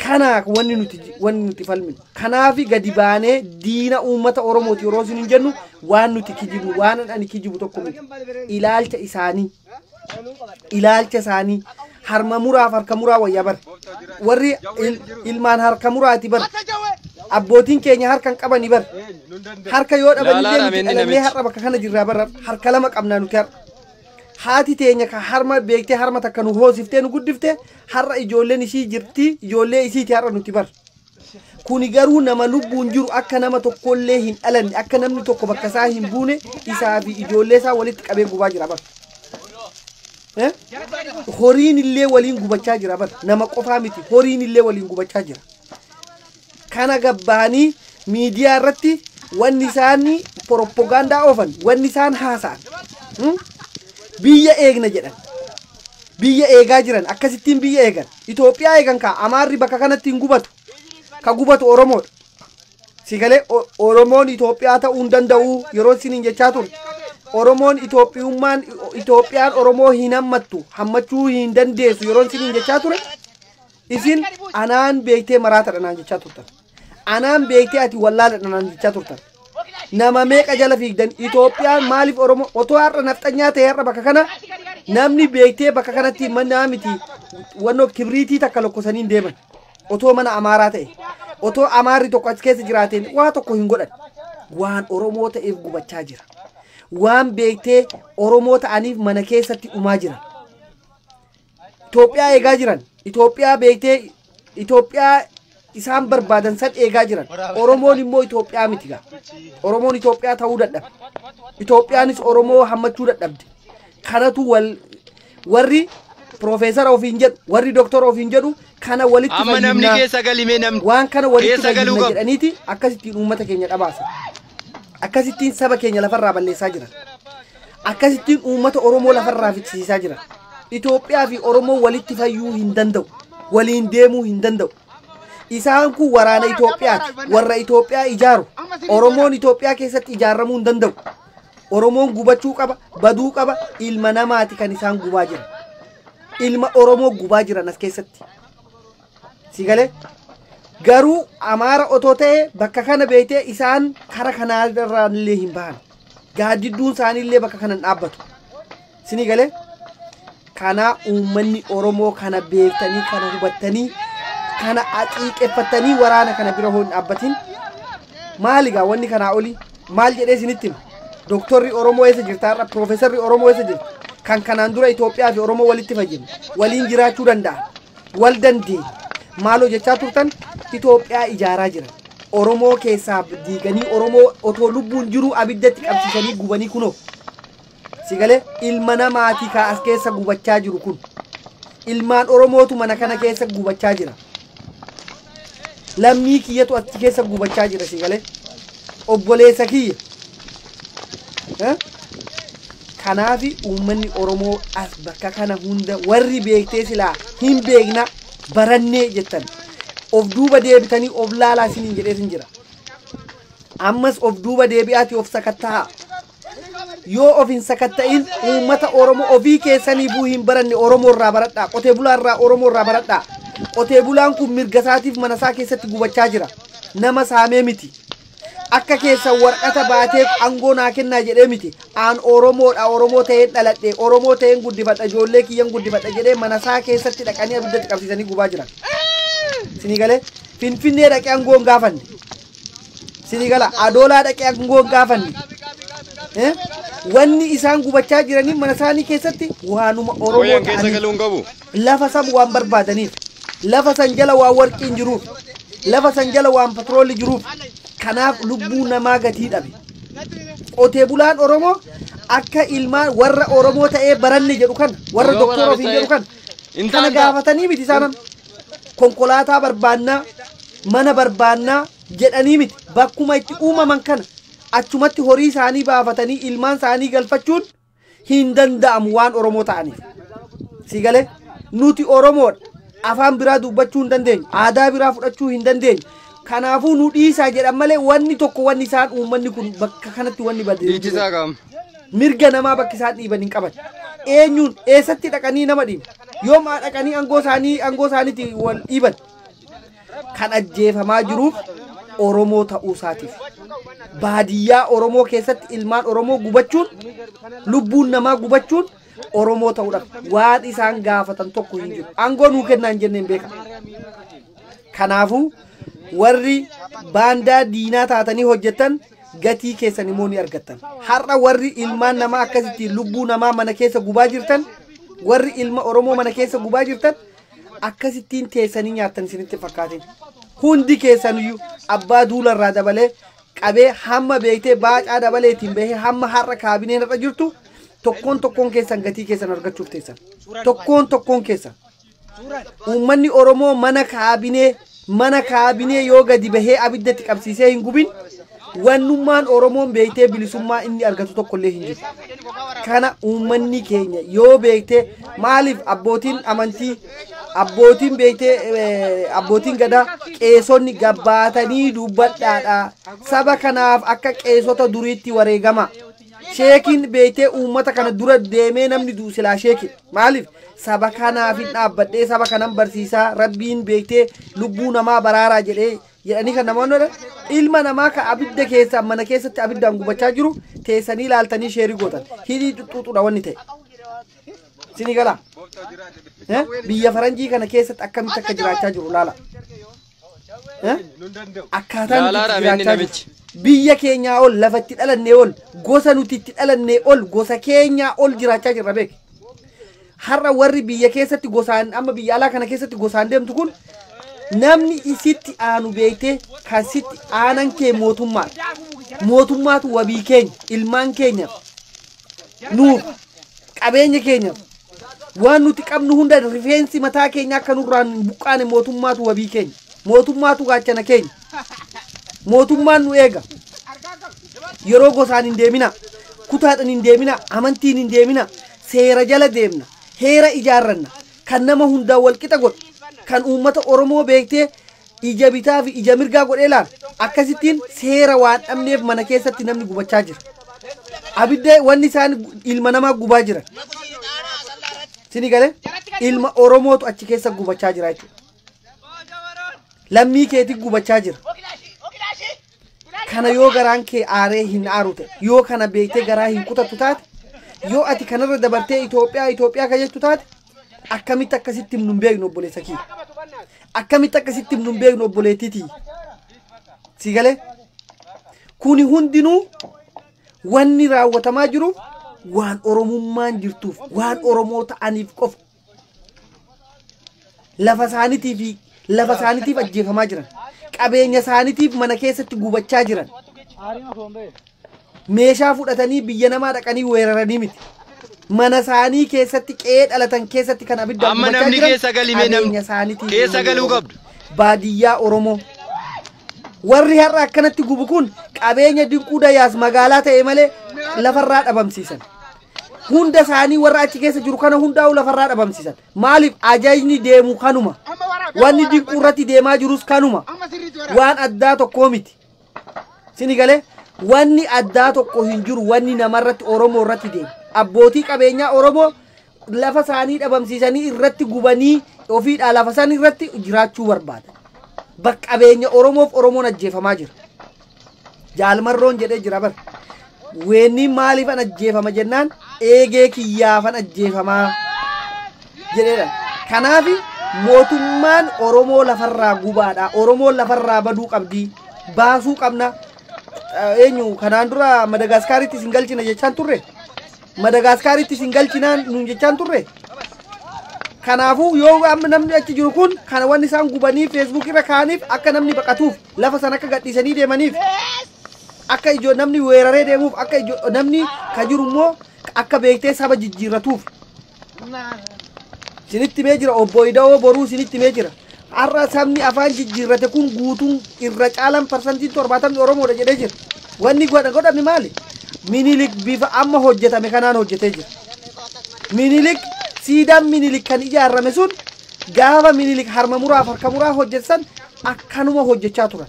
kana wanni nuti falminu kanaaf gadi baanee diina uummata Oromooti yeroo isin hin jennu waan nuti kijibu waan ani kijibu tokko miti ilaalcha isaanii harma muraaf harka muraa wayyaa bar warri ilmaan harka muraati bar abbootiin keenya harkan qabani bar harka yoo dhabanillee har'a bakka kana jirraa bar harka lama qabnaa nuti har'a haati teenya ka harma beektee harma takka nu hoosiftee nu guddifte har'a ijoolleen isii jirti ijoollee isiiti har'a nuti bar kuni garuu nama lubbuun jiru akka nama tokkollee hin dhalanne akka namni tokko bakka isaa hin buune isaa fi ijoollee isaa walitti qabee gubaa jira bar horiin illee waliin gubachaa jira bar nama qofaa miti horiin illee waliin gubachaa jira kana gabbaanii miidiyaa irratti wanni isaanii propagaandaa oofan wanni isaan haasa'an biyya eegna jedhan biyya eegaa jiran akkasittiin biyya eegan Itoophiyaa eegan ka Amaarri bakka kanatti hin gubatu ka gubatu Oromoodha sigalee Oromoon Itoophiyaa ta'uu hin danda'u yeroo isin jechaa ture Oromoon Itoophiyaan Oromoo hin hammattu hammachuu hin dandeessu yeroo isin jechaa ture isin anaan beektee maraata dhanaan jechaa turtan anaan beektee ati wallaala dhanaan jechaa turtan nama meeqa jala fiigdan Itoophiyaan maaliif Oromoo otoo har'a nafxanyaa ta'e har'a bakka kana namni beektee bakka kanatti mana miti wannoo kibriitii takka lokkosanii deeman otoo mana Amaaraa ta'e otoo Amaarri tokko as keessa jiraateen waa tokko hin godhan waan Oromoo ta'eef gubachaa jira waan beektee Oromoo ta'aniif mana keessatti dhumaa jiran Itoophiyaa eegaa jiran Itoophiyaa beektee Itoophiyaa isaan barbaadan san eegaa jiran Oromoon immoo Itoophiyaa miti gaa Oromoon Itoophiyaa ta'uu dadhabe Itoophiyaanis Oromoo hammachuu dadhabde kanatu warri profeesara ofiin jedhu warri doktora ofiin jedhu kana walitti amma namni keessa galimee namni waan kana walitti fayyadamna jedhaniiti akkasittiin uummata keenya dhabaasa akkasittiin saba keenya lafarraa balleessaa jiran akkasittiin uummata Oromoo lafarraa fichisiisaa jiran Itoophiyaa fi Oromoo walitti fayyuu hin danda'u waliin deemuu hin danda'u isaan kun waraana Itoophiyaati warra Itoophiyaa ijaaru Oromoon Itoophiyaa keessatti ijaaramuu hin danda'u Oromoon gubachuu qaba baduu qaba ilma namaati kan isaan gubaa jiran ilma Oromoo gubaa jiran as keessatti. Si galee garuu Amaara otoo ta'e bakka kana beeytee isaan kara kanarraa illee hin bahan. Gaaddidduun isaanii illee bakka kanan dhaabbatu. Sini galee kana uummanni Oromoo kana beektanii kana hubattanii kana aqiiqeffatanii waraana kana bira hoon dhaabbatin. Maaligaa wanni kanaa oli maal jedhee isinitti hima? Doktorri Oromoo eessa jirtaarra Profeesarri Oromoo eessa jirta? Kan kanaan dura Itoophiyaa fi Oromoo walitti fayyadu waliin jiraachuu danda'a. Wal dandeenya. Maaloo jechaa turtan Itoophiyaa ijaaraa jiran. Oromoo keessaa diiganii Oromoo otoo lubbuun jiru abiddatti qabsiisanii gubanii kunoo. Si galee ilma namaatii kaa as keessa gubachaa jiru kun. Ilmaan Oromootu mana kana keessa gubachaa jira. Lammii kiyyatu achi keessa gubachaa jira si galee. Obboleessa kiyya. Kanaafi uummanni Oromoo as bakka kana hunda warri beektee silaa hin beekna barannee jettan. Of duuba deebitanii of laalaa isiniin jedheetin jira. Ammas of duuba deebi'aati of sakattaa. Yoo of hin sakatta'in uummata Oromoo ofii keessanii buu hin baranne Oromoo irraa baradhaa. Qotee bulaa irraa Oromoo irraa baradhaa. Qotee bulaan kun mirga isaatiif mana isaa keessatti gubachaa jira. Nama saamee miti. Akka keessa warqata baatee aangoo naa kennaa jedhee miti. Aan Oromoodha Oromoo ta'een dhaladhe Oromoo ta'een guddifadha ijoollee kiyyan guddifadha jedhee mana isaa keessatti dhaqanii abiddatti qabsiisanii gubaa jiran. Sini galee Finfinnee dhaqee aangoo hin gaafanne. Sini gala Adoolaa dhaqee aangoo hin gaafanne. Wanni isaan gubachaa jiranii mana isaanii keessatti waanuma Oromoo ta'anii lafa san waan barbaadaniif lafa san jala waan warqiin jiruuf lafa san jala waan patroolli jiruuf kanaaf lubbuu namaa gatii dhabe. Qotee bulaan Oromoo akka ilmaan warra Oromoo ta'ee baranne jedhu kan warra doktora ofiin jedhu kan kana gaafatanii miti isaanan konkolaataa barbaannaa mana barbaannaa jedhanii miti bakkuma itti uumaman kana achumatti horii isaanii baafatanii ilmaan isaanii galfachuun hin danda'amu waan Oromoo ta'aniif. Si galee nuti Oromoodha afaan biraa dubbachuu hin dandeenyu aadaa biraa fudhachuu hin dandeenyu. Kanaafuu nu dhiisaa jedhan malee wanni tokko wanni isaan uummanni kun bakka kanatti wanni badee mirga namaa bakka isaan dhiiban hin qaban. Eenyuun eessatti dhaqanii nama dhiibu? Yoom dhaqanii aangoo isaaniitti wal dhiiban? Kan ajjeefamaa jiruuf Oromoo ta'uu isaatiif. Baadiyyaa Oromoo keessatti ilmaan Oromoo gubachuun lubbuun namaa gubachuun Oromoo ta'uudhaaf waan isaan gaafatan tokko hin jiru. Aangoo nuu kennaa hin jenneen beeka. Kanaafuu warri baandaa diinaa taatanii hojjetan gatii keessan immoo ni argattan. Har'a warri ilmaan namaa akkasitti lubbuu namaa mana keessa gubaa jirtan warri ilma Oromoo mana keessa gubaa jirtan akkasittiin teessanii nyaattan isinitti fakkaatin. Hundi keessaniyyuu abbaa duularraa dabalee qabee hamma beektee baacaa dabaleetiin bahee hamma har'a kaabineen irra jirtu tokkoon keessan gatii keessan argachuuf teessan. Tokkoon keessan. Uummanni Oromoo mana kaabinee yoo gadi bahee abiddatti qabsiisee hin gubin wannummaan Oromoon beektee bilisummaa inni argatu tokkollee hin jiru. Kana uummanni keenya yoo beektee maaliif abbootiin amantii abbootiin beektee abbootiin gadaa qeesonni gabbaatanii dubbadhaadha. Saba kanaaf akka qeesota duriitti wareegama. Sheekiin beektee uummata kana dura deemee namni duusilaa sheeki maaliif saba kanaaf hin dhaabbadhee saba kanan barsiisaa rabbiin beektee lubbuu namaa baraaraa jedhanii kan namoonni ilma namaa ka abidda keessa mana keessatti abiddaan gubachaa jiru teessanii ilaaltanii sheerii gootan hidhii xuxuudha wanni ta'e. Sini gala biyya faranjii kana keessatti akkamitti akka jiraachaa jiru laala. Akkaataan jiraachaa jiru. Biyya keenyaa ol lafatti dhalannee ol gosa nuti itti dhalannee ol gosa keenyaa ol jiraachaa jirra beeki. Har'a warri biyya keessatti gosaan amma biyya alaa kana keessatti gosaan deemtu kun namni isitti aanu beektee kan sitti aanan kee mootummaatu wabii keenya ilmaan keenya nuuf qabeenya keenya waan nuti qabnu hunda rifeensi mataa keenya akka nurraan buqqaane mootummaatu wabii keenya mootummaatu gaachana keenya. Mootummaan nu eega yeroo gosaan hin deemina kutaadhaan hin deemina amantiin hin deemina seera jala deemna heera ijaarranna kan nama hundaa walqixa godhu kan uummata Oromoo beektee ija bitaa fi ija mirgaa godhee laal akkasittiin seera waan dhabneef mana keessatti namni gubachaa jira. Abidda wanni isaan ilma namaa gubaa jiran. Sini galee ilma Oromootu achi keessa gubachaa jira jechuudha. Lammii keetii gubachaa jira. Kana yoo garaan kee aaree hin aarute, yoo kana beektee garaa hin kutatu taate, yoo ati kanarra dabartee Itoophiyaa ka jettu taate, akkamitti akkasitti nun beeknu obboleessa kee? Akkamitti akkasitti nun beeknu obboleettiitii? Si galee? Kuni hundinuu wanni raawwatamaa jiru waan Oromummaan jirtuuf, waan Oromoo ta'aniif qofa. Lafa isaaniitiif ajjeefamaa jiran. Qabeenya isaaniitiif mana keessatti gubachaa jiran. Meeshaa fudhatanii biyya namaa dhaqanii weeraranii miti. Mana isaanii keessatti qe'ee dhalatan keessatti kan abiddaan gubachaa jiran. Qabeenya isaaniitiif keessa galuu qabdu. Baadiyyaa Oromoo. Warri har'a akkanatti gubu kun qabeenya dinquu dayaas magaalaa ta'e malee lafarraa dhabamsiisan. Hunda isaanii warra achi keessa jiru kana hundaa'u lafarraa dhabamsiisan. Maaliif ajaajni deemu kanuma? Wanni dinquu irratti deemaa jirus kanuma. Waan addaa tokkoo miti. Sini galee wanni addaa tokko hin jiru. Wanni namarratti Oromoo irratti deemu. Abbootii qabeenyaa Oromoo lafa isaanii dhabamsiisanii irratti gubanii ofiidhaa lafa isaanii irratti jiraachuu barbaada. Bakka qabeenya Oromoof Oromoon ajjeefamaa jira. Jaalmarroon jedhee jira bar. Weenni maaliifan ajjeefama jennaan eegee kiyyaafan ajjeefamaa jedheedha. Kanaaf mootummaan Oromoo lafarraa gubaadha. Oromoon lafarraa baduu qabdi. Baasuu qabna. Eenyu kanaan dura Madagaskaaritti isin galchina jechaan turre. Madagaskaaritti isin galchinaan nuun jechaan turre. Kanaafuu yoo amma namni achi jiru kun kana wanni isaan gubanii Facebook irra kaaniif akka namni baqatuuf lafa sana akka gadhiisanii deemaniif akka ijoo namni weeraree deemuuf akka ijoo namni ka jiru immoo akka beektee saba jijjiirratuuf. Sinitti mee jira obbo Ida'oo boruu sinitti mee jira. Har'a sabni afaan jijjiirrate kun guutuun irra caalan parsantiin 70 Oromoodha jedhee jira. Wanni godhame maali? Minilik bifa amma hojjetame kanaan hojjetee jira. Minilik siidaan Minilik kan ijaarame sun gaafa Minilik harma muraaf harka muraa hojjetan akkanuma hojjechaa turan.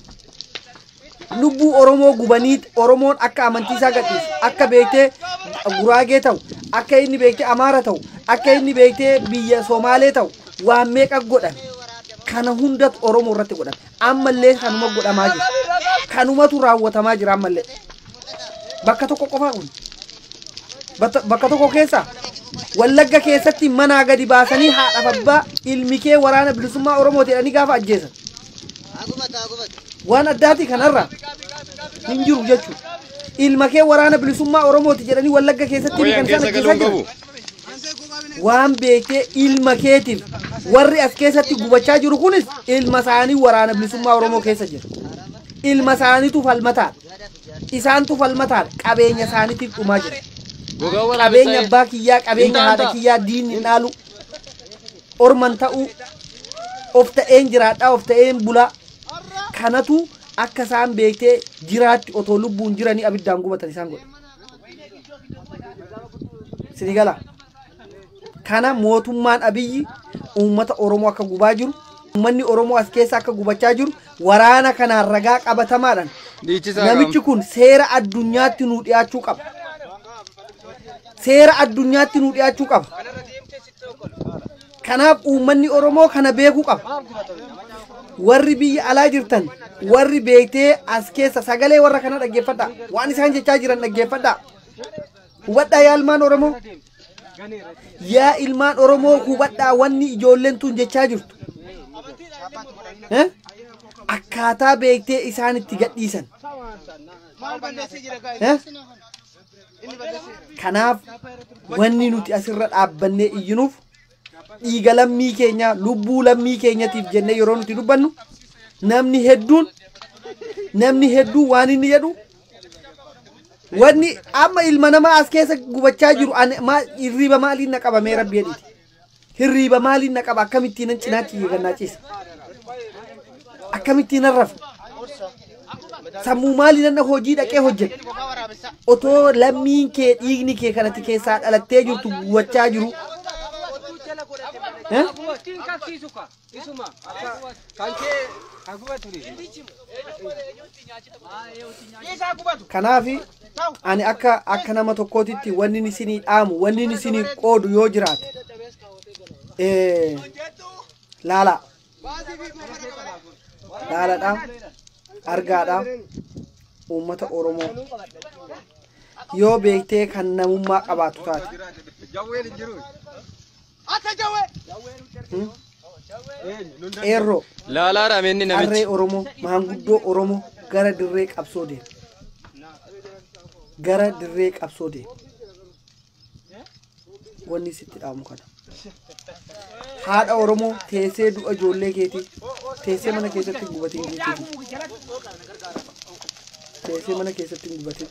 Lubbuu Oromoo gubanii Oromoon akka amantiisaa gadhiisu, akka beektee Guraagee ta'u, akka inni beektee Amaara ta'u, akka inni beektee biyya Somaalee ta'u waan meeqa godhan. Kana hundatu Oromoo irratti godhan. Ammallee kanuma godhamaa jira. Kanumatu raawwatamaa jira ammallee. Bakka tokko qofaa kun. Bakka tokko keessa Wallagga keessatti manaa gadi baasanii haadha abbaa ilmi kee waraana bilisummaa Oromoo jedhanii gaafa ajjeesan. Waan addaati kanarra hin jiru jechuudha. Ilma kee waraana bilisummaa Oromoo jedhanii Wallagga keessatti kan sana ajjeesaa jiran. Waan beekee ilma keetiif warri as keessatti gubachaa jiru kunis ilma isaanii waraana bilisummaa Oromoo keessa jira. Ilma isaaniitu falmataa. Isaantu falmataa qabeenya isaaniitiif dhumaa jira. Qabeenya abbaa kiyyaa qabeenya haadha kiyyaa diinni dhaalu orman ta'uu of ta'een jiraadhaa of ta'een bulaa kanatu akka isaan beektee jiraatti otoo lubbuun jiranii abiddaan gubatan isaan godha. Sinigala kana mootummaan Abiyyi uummata Oromoo akka gubaa jiru uummanni Oromoo as keessa akka gubachaa jiru waraana kanaan ragaa qabatamaadhaan namichi kun seera addunyaatti nuu dhiyaachuu qaba. Seera addunyaatti nuu dhiyaachuu qaba. Kanaaf uummanni Oromoo kana beekuu qaba. Warri biyya alaa jirtan warri beektee as keessa sagalee warra kana dhaggeeffadhaa. Waan isaan jechaa jiran dhaggeeffadhaa. Hubadhaa yaa ilmaan Oromoo. Yaa ilmaan Oromoo hubadhaa wanni ijoolleen tun jechaa jirtu. Akkaataa beektee isaan itti gadhiisan. Kanaaf wanni nuti asirra dhaabbannee iyyinuuf dhiiga lammii keenya lubbuu lammii keenyatiif jennee yeroo nuti dubbannu namni hedduun waan inni jedhu wanni amma ilma namaa as keessa gubachaa jiru hirriiba maaliin na qaba mee rabbi jedhiti hirriiba maaliin na qaba akkamittiin cinaatti gannaa ciisa akkamittiin arrafa sammuu maaliin na hojii dhaqee hojjeta otoo lammiin kee dhiigni kee kanatti keessaa dhalattee jirtu gubachaa jiru. Kanaaf ani akka nama tokkootitti wanni isinii dhaamu wanni isinii qoodu yoo jiraate Laala laalaadhaaf argaadhaaf uummata Oromoo yoo beektee kan namummaa qabaatu taate qeerroo laalaadha menni namichi harree Oromoo maanguddoo Oromoo gara dirree qabsoo deema. Gara dirree qabsoo deema. Wanni sitti dhaamu kana. Haadha Oromoo teessee du'a ijoollee keetii teessee mana keessatti gubatiin keetii teessee mana keessatti gubatiin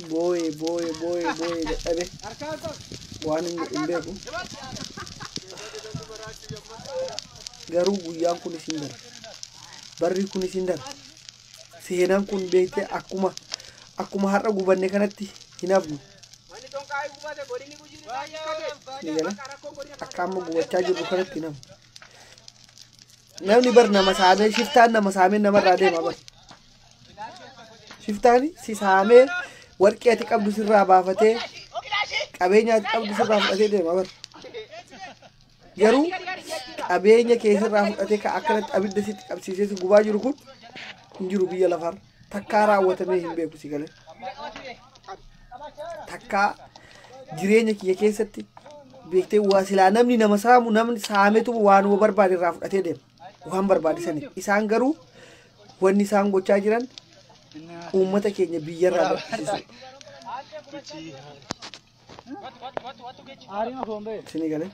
booye dadhabe waan hin beeku garuu guyyaan kun isin dara barri kun isin dara seenaan kun beektee akkuma har'a gubanne kanatti hin hafnu akka amma gubachaa jirru kanatti hin hafnu namni bar nama saamee shiftaan nama saamee namarraa deema bar shiftaan si saamee warqee ati qabdu sirraa baafatee qabeenya ati qabdu sirraa fudhatee deema bar garuu qabeenya kee sirraa fudhatee ka akkanatti abidda sitti qabsiisee si gubaa jiru kun hin jiru biyya lafaarra takkaa raawwatamee hin beeku si galee takkaa jireenya kiyya keessatti beektee waa silaa namni nama saamu namni saametu waanuma barbaade irraa fudhatee deema waan barbaade sani isaan garuu wanni isaan gochaa jiran uummata keenya biyyarraa barsiisu sini galee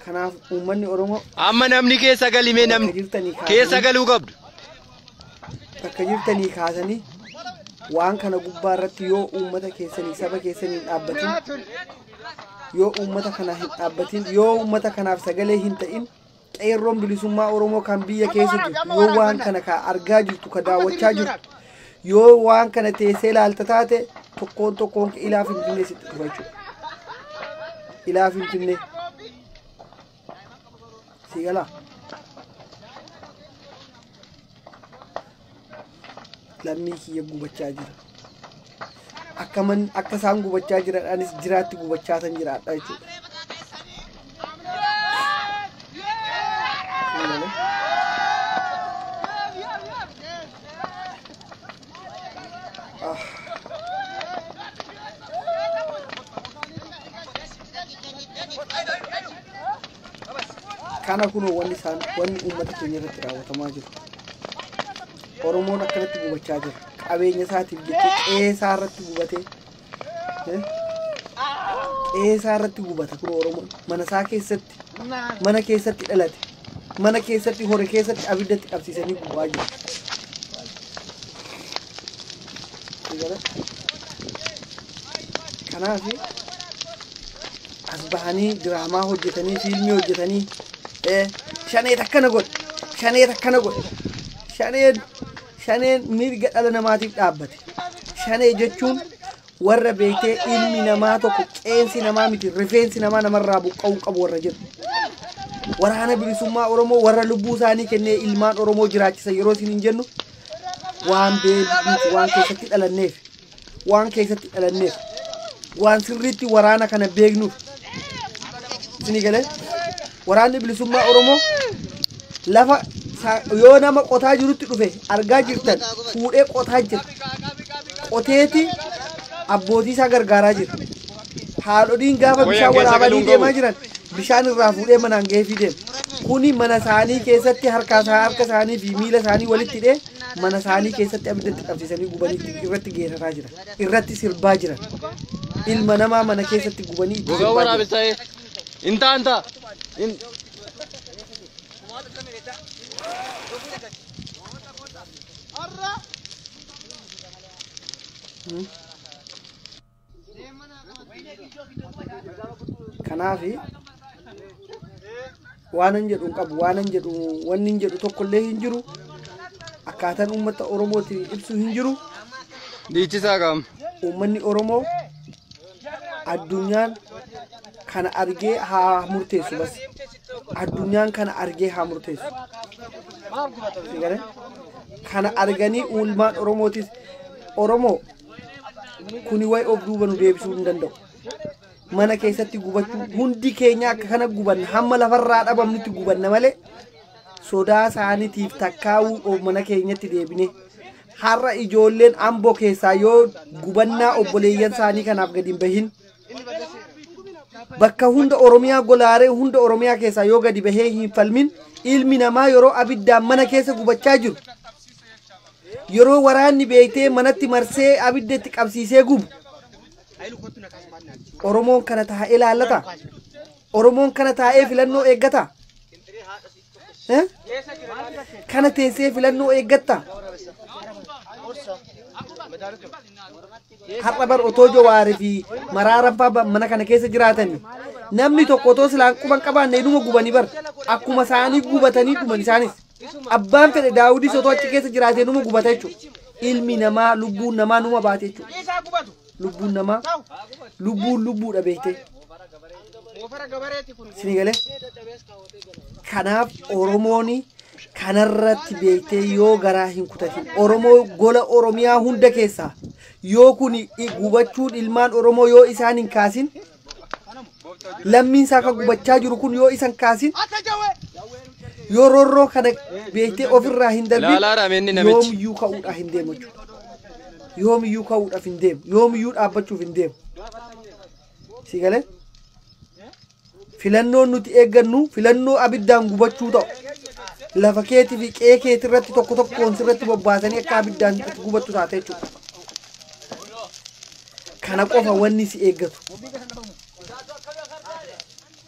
kanaaf uummanni Oromoo amma namni keessa galimee namni keessa galuu qabdu bakka jirtanii kaasanii waan kana gubbaa irratti yoo uummata keessanii saba keessanii hin dhaabbatin yoo uummata kana hin dhaabbatin yoo uummata kanaaf sagalee hin ta'in qeerroon bilisummaa Oromoo kan biyya keessa jirtu yoo waan kana ka argaa jirtu ka daawwachaa jirtu yoo waan kana teessee ilaalta taate tokkoon ilaa Finfinnee sitti dhufa jechuudha ilaa Finfinnee sigala lammii kiyya gubachaa jira akka isaan gubachaa jiran anis jiraatti gubachaa tan jiraadha jechuudha kana kunoo wanni uummata keenya irratti raawwatamaa jiru Oromoon akkanatti gubachaa jira qabeenya isaatiif jettee qeesaa irratti gubatee qeesaa irratti gubata kunoo Oromoon mana isaa keessatti mana keessatti dhalate mana keessatti hore keessatti abiddatti qabsiisanii gubaa jiru kanaaf as bahanii diraamaa hojjetanii fiilmii hojjetanii shanee akkana godhe shaneen mirga dhala namaatiif dhaabbate shanee jechuun warra beektee ilmi namaa tokko qeensi namaa miti rifeensi namaa namarraa buqqa'uu qabu warra jiru waraana bilisummaa Oromoo warra lubbuu isaanii kennee ilmaan Oromoo jiraachisa yeroo isin hin jennu waan beeknuuf waan keessatti dhalanneef waan sirriitti waraana kana beeknuuf isin galee waraanni bilisummaa Oromoo lafa yoo nama qotaa jirutti dhufe argaa jirtan fuudhee qotaa jira qoteeti abbootii isaa gargaaraa jira haadholiin gaafa bishaan waraabanii deemaa jiran bishaan irraa fuudhee manaan geefii deema kuni mana isaanii keessatti harka isaanii fi miila isaanii walitti hidhee mana isaanii keessatti abiddatti qabsiisanii gubanii irratti geeraraa jira irratti sirbaa jiran ilma namaa mana keessatti gubanii itti sirbaa jira inta kanaafi waanan jedhu qabu waanan jedhu wanni jedhu tokkollee hin jiru akkaataan uummata Oromooti ibsu hin jiru dhiichisaa qaba uummanni Oromoo addunyaan kana argee haa murteessu bas addunyaan kana argee haa murteessu sigale kana arganii ulmaan oromootis oromoo kuni way of duuba nu deebisuu hin danda'u mana keessatti gubachuu hundi keenya akka kana gubanna hamma lafarraa dhabamnutti gubanna malee sodaa isaaniitiif takkaa'uu mana keenyatti deebine har'a ijoolleen amboo keessaa yoo gubannaa obboleeyyan isaanii kanaaf gadi hin bahin bakka hunda oromiyaa golaaree hunda oromiyaa keessaa yoo gadi bahee hin falmin ilmi namaa yeroo abiddaan mana keessa gubachaa jiru yeroo waraanni beektee manatti marsee abidda itti qabsiisee gubu oromoon kana taa'ee ilaallata oromoon kana taa'ee filannoo eeggata kana teessee filannoo eeggatta har'a bar otoo Jawaarii fi Maraaran fa'aa mana kana keessa jiraatan namni tokko otoo silaan quban qabaanne inuma gubanii bar akkuma isaanii gubatanii dhuman isaanis abbaan fedhe Daawudis otoo achi keessa jiraatee numa gubata jechuudha ilmi namaa lubbuun namaa numa baate jechuudha lubbuun namaa lubbuudha beektee sinigale kanaaf oromooni kanarratti beektee yoo garaa hin kutatin oromoo gola oromiyaa hunda keessaa yoo kun gubachuun ilmaan oromoo yoo isaan hin kaasin lammiin isaa kan gubachaa jiru kun yoo isan kaasin yoo rorroo kana beektee ofirraa hin darbin yoomiyyuu ka'uudhaaf hin deemu jechuudha yoomiyyuu ka'uudhaaf hin deemu yoomiyyuu dhaabbachuuf hin deemu sigale filannoon nuti eeggannu filannoo abiddaan gubachuu ta'u lafa keetii fi qe'ee keetii irratti tokko tokkoon sirratti bobbaasanii akka abiddaan gubattu taate jechuudha kana qofa wanni si eeggatu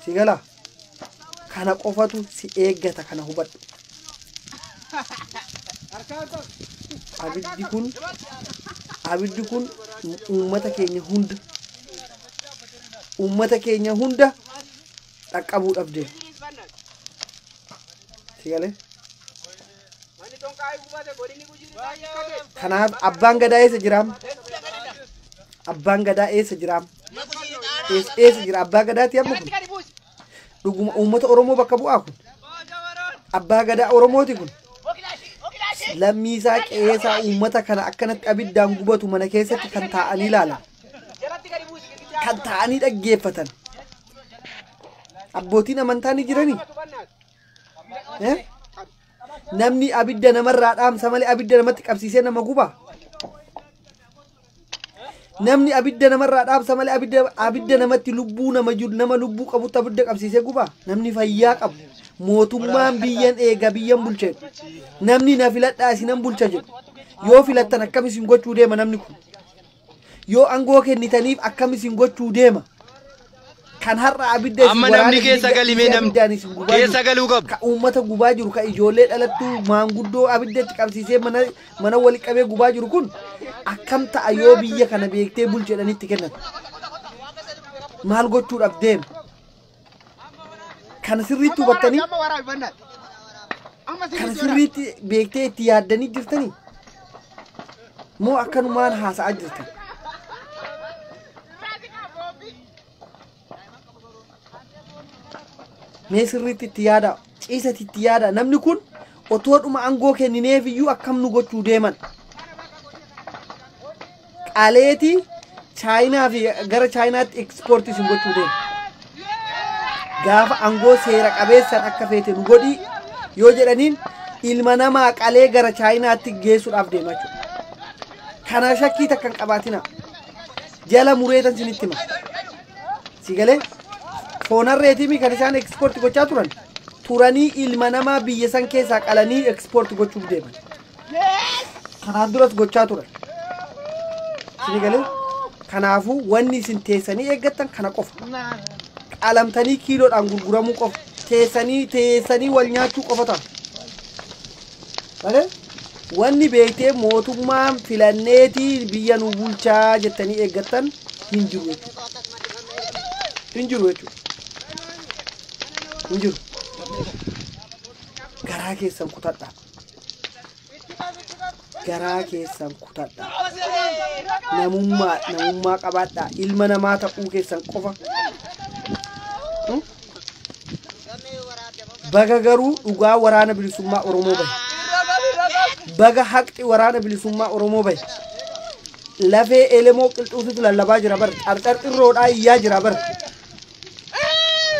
sigala kana qofatu si eeggata kana hubadhu abiddi kun uummata keenya hunda dhaqqabuudhaaf deema sigale kanaaf abbaan gadaa eessa jiraam abbaan gadaa eessa jiraam eessa jira abbaa gadaati amma kun dhuguma uummata oromoo bakka bu'aa kun abbaa gadaa oromooti kun lammiisaa qe'eesaa uummata kana akkanatti abiddaan gubatu mana keessatti kan taa'anii ilaalan kan taa'anii dhaggeeffatan abbootiin amantaa ni jiranii namni abidda namarraa dhaamsa malee abidda namatti qabsiisee nama guba namni abidda namarraa dhaamsa malee abidda namatti lubbuu nama lubbuu qabutti abidda qabsiisee guba namni fayyaa qabu mootummaan biyyan eega biyyan bulche namni na filadhaa isinan bulcha jedhu yoo filattan akkam isin gochuu deema namni kun yoo aangoo kennitaniif akkam isin gochuu deema kan har'a abidda amma namni keessa galimee namni keessa galuu qabu ka uummata gubaa jiru ka ijoollee dhalattuu maanguddoo abidda itti qabsiisee mana wali qabee gubaa jiru kun akkam ta'a yoo biyya kana beektee bulchedhanitti kennan maal gochuudhaaf deema kana sirriitti hubattanii kana sirriitti beektee itti yaaddanii jirtanii moo akkanumaan haasa'aa jirtan mee sirriitti itti yaada ciisatti itti yaada namni kun otoo dhuma aangoo kennineef iyyuu akkam nu gochuu deeman qaleeti chaayinaa fi gara chaayinaatti ekspoortii isin gochuu deema gaafa aangoo seera qabeessan akka feete nu godhi yoo jedhaniin ilma namaa qalee gara chaayinaatti geessuudhaaf deema jechuudha kana shakkii takka hin qabaatina jala mureetan sinitti hima si galee foonarreetii kan isaan ekspoortii gochaa turanii ilma namaa biyya san keessaa qalanii ekspoortii gochuuf deeman kanaan duras gochaa turan si galee kanaafuu wanni isin teessanii eeggattan kana qofa qalamtanii kiiloodhaan gurguramuu qofa teessanii wal nyaachuu qofa ta'a malee wanni beektee mootummaan filanneetii biyya nu bulchaa jettanii eeggattan hin jiru jechuudha hin jiru garaa keessan kutadhaa namummaa qabaadhaa ilma namaa ta'uu keessan qofa baga garuu dhugaa waraana bilisummaa Oromoo bahe. Baga haqxi waraana bilisummaa Oromoo bahe. Lafee elemoo qilxuusitu lallabaa jira bar. Qarqarqirroodhaa iyyaa jira bar.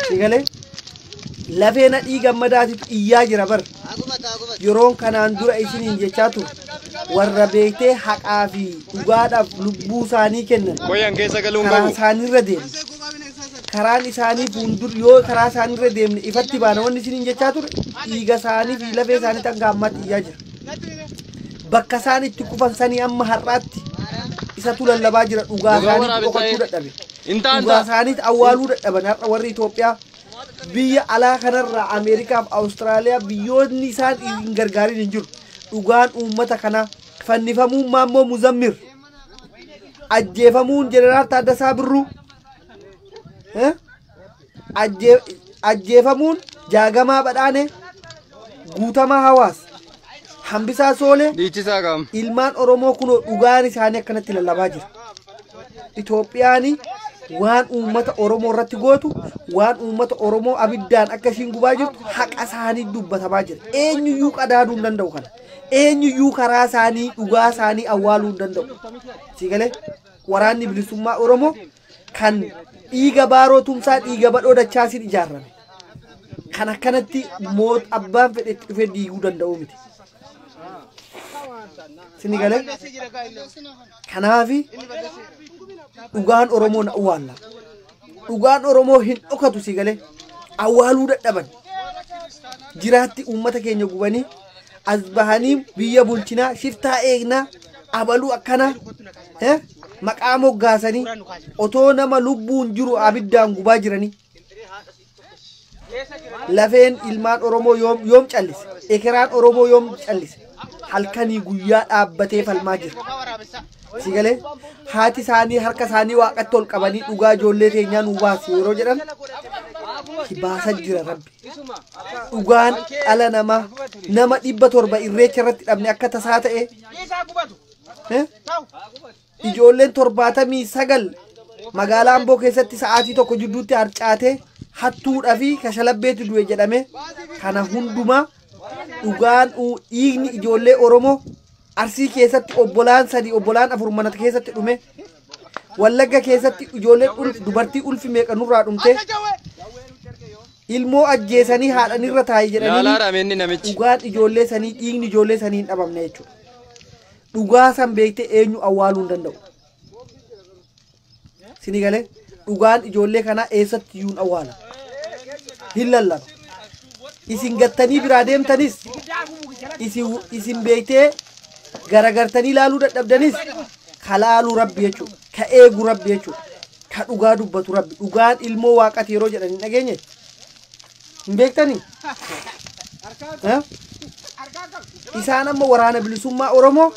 Sigalee lafee nadhii gammadaatitu iyyaa jira bar. Yeroon kanaan dura isiniin jechaa ture. Warra beektee haqaa fi dhugaadhaaf lubbuu isaanii kennan. Koyan keessa galuun karaa qabu. isaaniirra deemu. Karaan isaanii fuuldur yoo karaa isaaniirra deemne ifatti baana wanni isiniin jechaa ture. Dhiiga isaanii fi lafee isaanii hanga ammaatti iyyaa jira. Bakka isaan itti kufan sanii amma har'aatti isatu lallabaa jira dhugaa isaanii dhokachuu dadhabe. Dhugaa isaaniitti awwaaluu dadhaban har'a warri Itoophiyaa biyya alaa kanarraa Ameerikaa fi Awustiraaliyaa biyyoonni isaan hin gargaarin hin jiru. Dhugaan uummata kanaa fannifamuun Maammoo Muzammir, ajjeefamuun Jeneraal Taaddasaa Birruu, ajjeefamuun Jaagamaa Badhaanee, Guutamaa Hawaas, Hambisaa Soolee, Dhiichisaa qaama. ilmaan Oromoo kunoo dhugaan isaanii akkanatti lallabaa jira. Itoophiyaani waan uummata Oromoo irratti gootu, waan uummata Oromoo abiddaan akka ishiin gubaa jirtu haqa isaanii dubbatamaa jira. Eenyuyyuu qadaaduu hin danda'u kana. Eenyuyyuu karaa isaanii dhugaa isaanii awwaaluu hin danda'u. Sigalee waraanni bilisummaa Oromoo kan dhiiga baaroo tumsaa dhiiga badhoo dachaasiin ijaarame. Kan akkanatti abbaan fedhe itti dhufee diiguu danda'u miti. Sinigalee kanaafi dhugaan Oromoo na awwaalla. Dhugaan Oromoo hin dhokatu sigalee awwaaluu dadhaban. Jiraatti uummata keenya gubanii as bahanii biyya bulchinaa shiftaa eegnaa abaluu akkana maqaa moggaasanii otoo nama lubbuun jiru abiddaan gubaa jiranii. Lafeen ilmaan Oromoo yoom callise? Ekeraan Oromoo yoom callise? Halkanii guyyaa dhaabbatee falmaa jira. Sigalee haati isaanii harka isaanii waaqatti ol qabanii dhugaa ijoollee teenyaa nu baasi yeroo jedhan baasaa jira Rabbi. Dhugaan dhala namaa nama 700 irreecha irratti dhabne akka tasaa ta'e ijoolleen 79 magaalaa Amboo keessatti sa'aatii tokko jidduutti harcaatee hattuudhaa fi kashalabbeetu du'e jedhame kana hundumaa dhugaan dhiigni ijoollee Oromoo Arsii keessatti obbolaan 3 obbolaan 4 mana keessatti dhume. Wallagga keessatti ijoolleen dubartii ulfi meeqa nurraa dhumte. Ilmoo ajjeesanii haadhanirra taa'ee jedhanii dhugaan ijoollee sanii dhiigni ijoollee sanii hin dhabamne jechuudha. Dhugaa san beektee eenyu awwaaluu hin danda'u. Sinigalee dhugaan ijoollee kanaa eessatti iyyuu hin awwaala. Hin lallaba. Isin gattanii biraa deemtanis isin beektee garagartanii ilaaluu dadhabdanis ka laaluu Rabbi jechuudha. Ka eegu Rabbi jechuudha. Ka dhugaa dubbatu Rabbi. Dhugaan ilmoo waaqati yeroo jedhan hin dhageenye. Hin beektanii? Isaan amma waraana bilisummaa Oromoo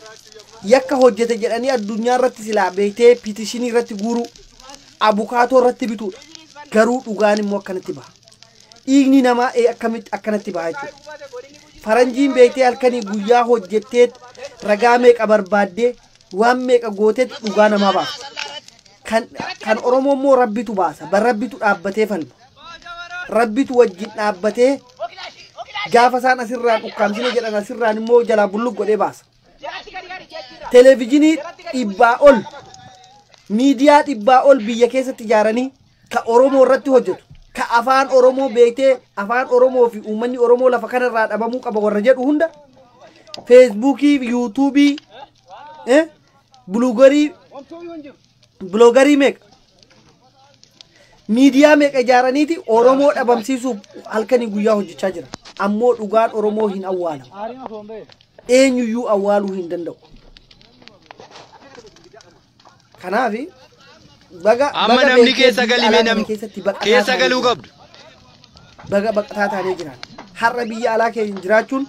yakka hojjete jedhanii addunyaa irratti silaa beektee pitishinii irratti guuruu abukaatoo irratti bituudha. Garuu dhugaan immoo akkanatti baha. Dhiigni namaa akkamitti akkanatti baha jechuudha. Faranjiin beektee halkanii guyyaa hojjettee ragaa meeqa barbaaddee waan meeqa gooteetti dhugaa namaa baasa. Kan Oromoo immoo Rabbitu baasa. Bar Rabbitu dhaabbatee falma. Rabbitu wajjin dhaabbatee gaafa isaan asirraan ukkaamsine jedhan asirraan immoo jalaa bulluq godhee baasa. Televezyiinii 100 ol miidiyaa 100 ol biyya keessatti ijaaranii ka Oromoo irratti hojjetu. Ka afaan Oromoo beektee afaan Oromoo fi uummanni Oromoo lafa kanarraa dhabamuu qaba warra jedhu hunda Feesbuukii, Yuutuubii, Biloogarii meeqa miidiyaa meeqa ijaaraniiti Oromoo dhabamsiisuuf halkanii guyyaa hojjechaa jira. Ammoo dhugaan Oromoo hin awwaalamu. Eenyuyyuu awwaaluu hin danda'u. Kanaafi amma namni keessa galimee namni keessa galuu qabdu. Baga baqataa taanee jiran. Har'a biyya alaa keenya jiraachuun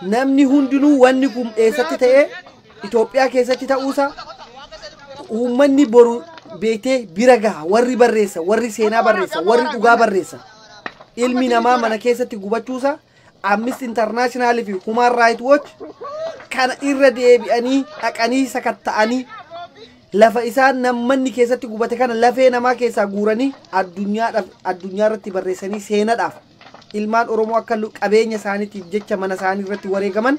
namni hundinuu wanni kun eessatti ta'ee Itoophiyaa keessatti ta'uusaa uummanni boru beektee bira gaha. Warri barreessa, warri seenaa barreessa, warri dhugaa barreessa. Ilmi namaa mana keessatti gubachuusaa Amnesty International fi Human Rights Watch kana irra deebi'anii dhaqanii sakatta'anii lafa isaan namni keessatti gubate kana lafee namaa keessaa guuranii addunyaa irratti barreessanii seenaadhaaf ilmaan Oromoo akka qabeenya isaaniitiif jecha mana isaanii irratti wareegaman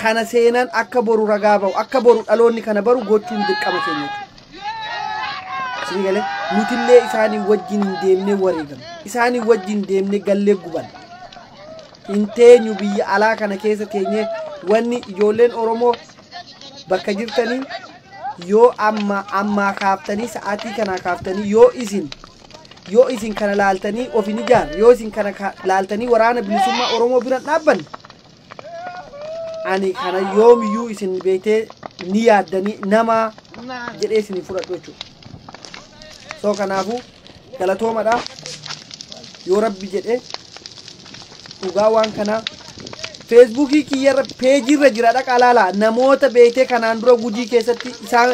kana seenan akka boru ragaa ba'u akka boru dhaloonni kana baru gochuun dirqama keenya. Sini galee nutillee isaanii wajjin hin deemnee wareegame isaanii wajjin deemnee gallee guban hin teenyu biyya alaa kana keessa teenyee wanni ijoolleen Oromoo bakka jirtanii yoo amma kaaftanii sa'aatii kana kaaftanii yoo isin kana laaltanii ofin ijaar yoo isin kana laaltanii waraana bilisummaa Oromoo bira dhaabban ani kana yoomiyyuu isin beekee ni yaaddanii nama jedhee isin fudhadhu jechuudha. So kanaafu galatoomadha yoo rabbi jedhee dhugaa waan kana Facebookii kiyyarra page irra jira dhaqa laala namoota beekee kanaan dura Gujii keessatti isaan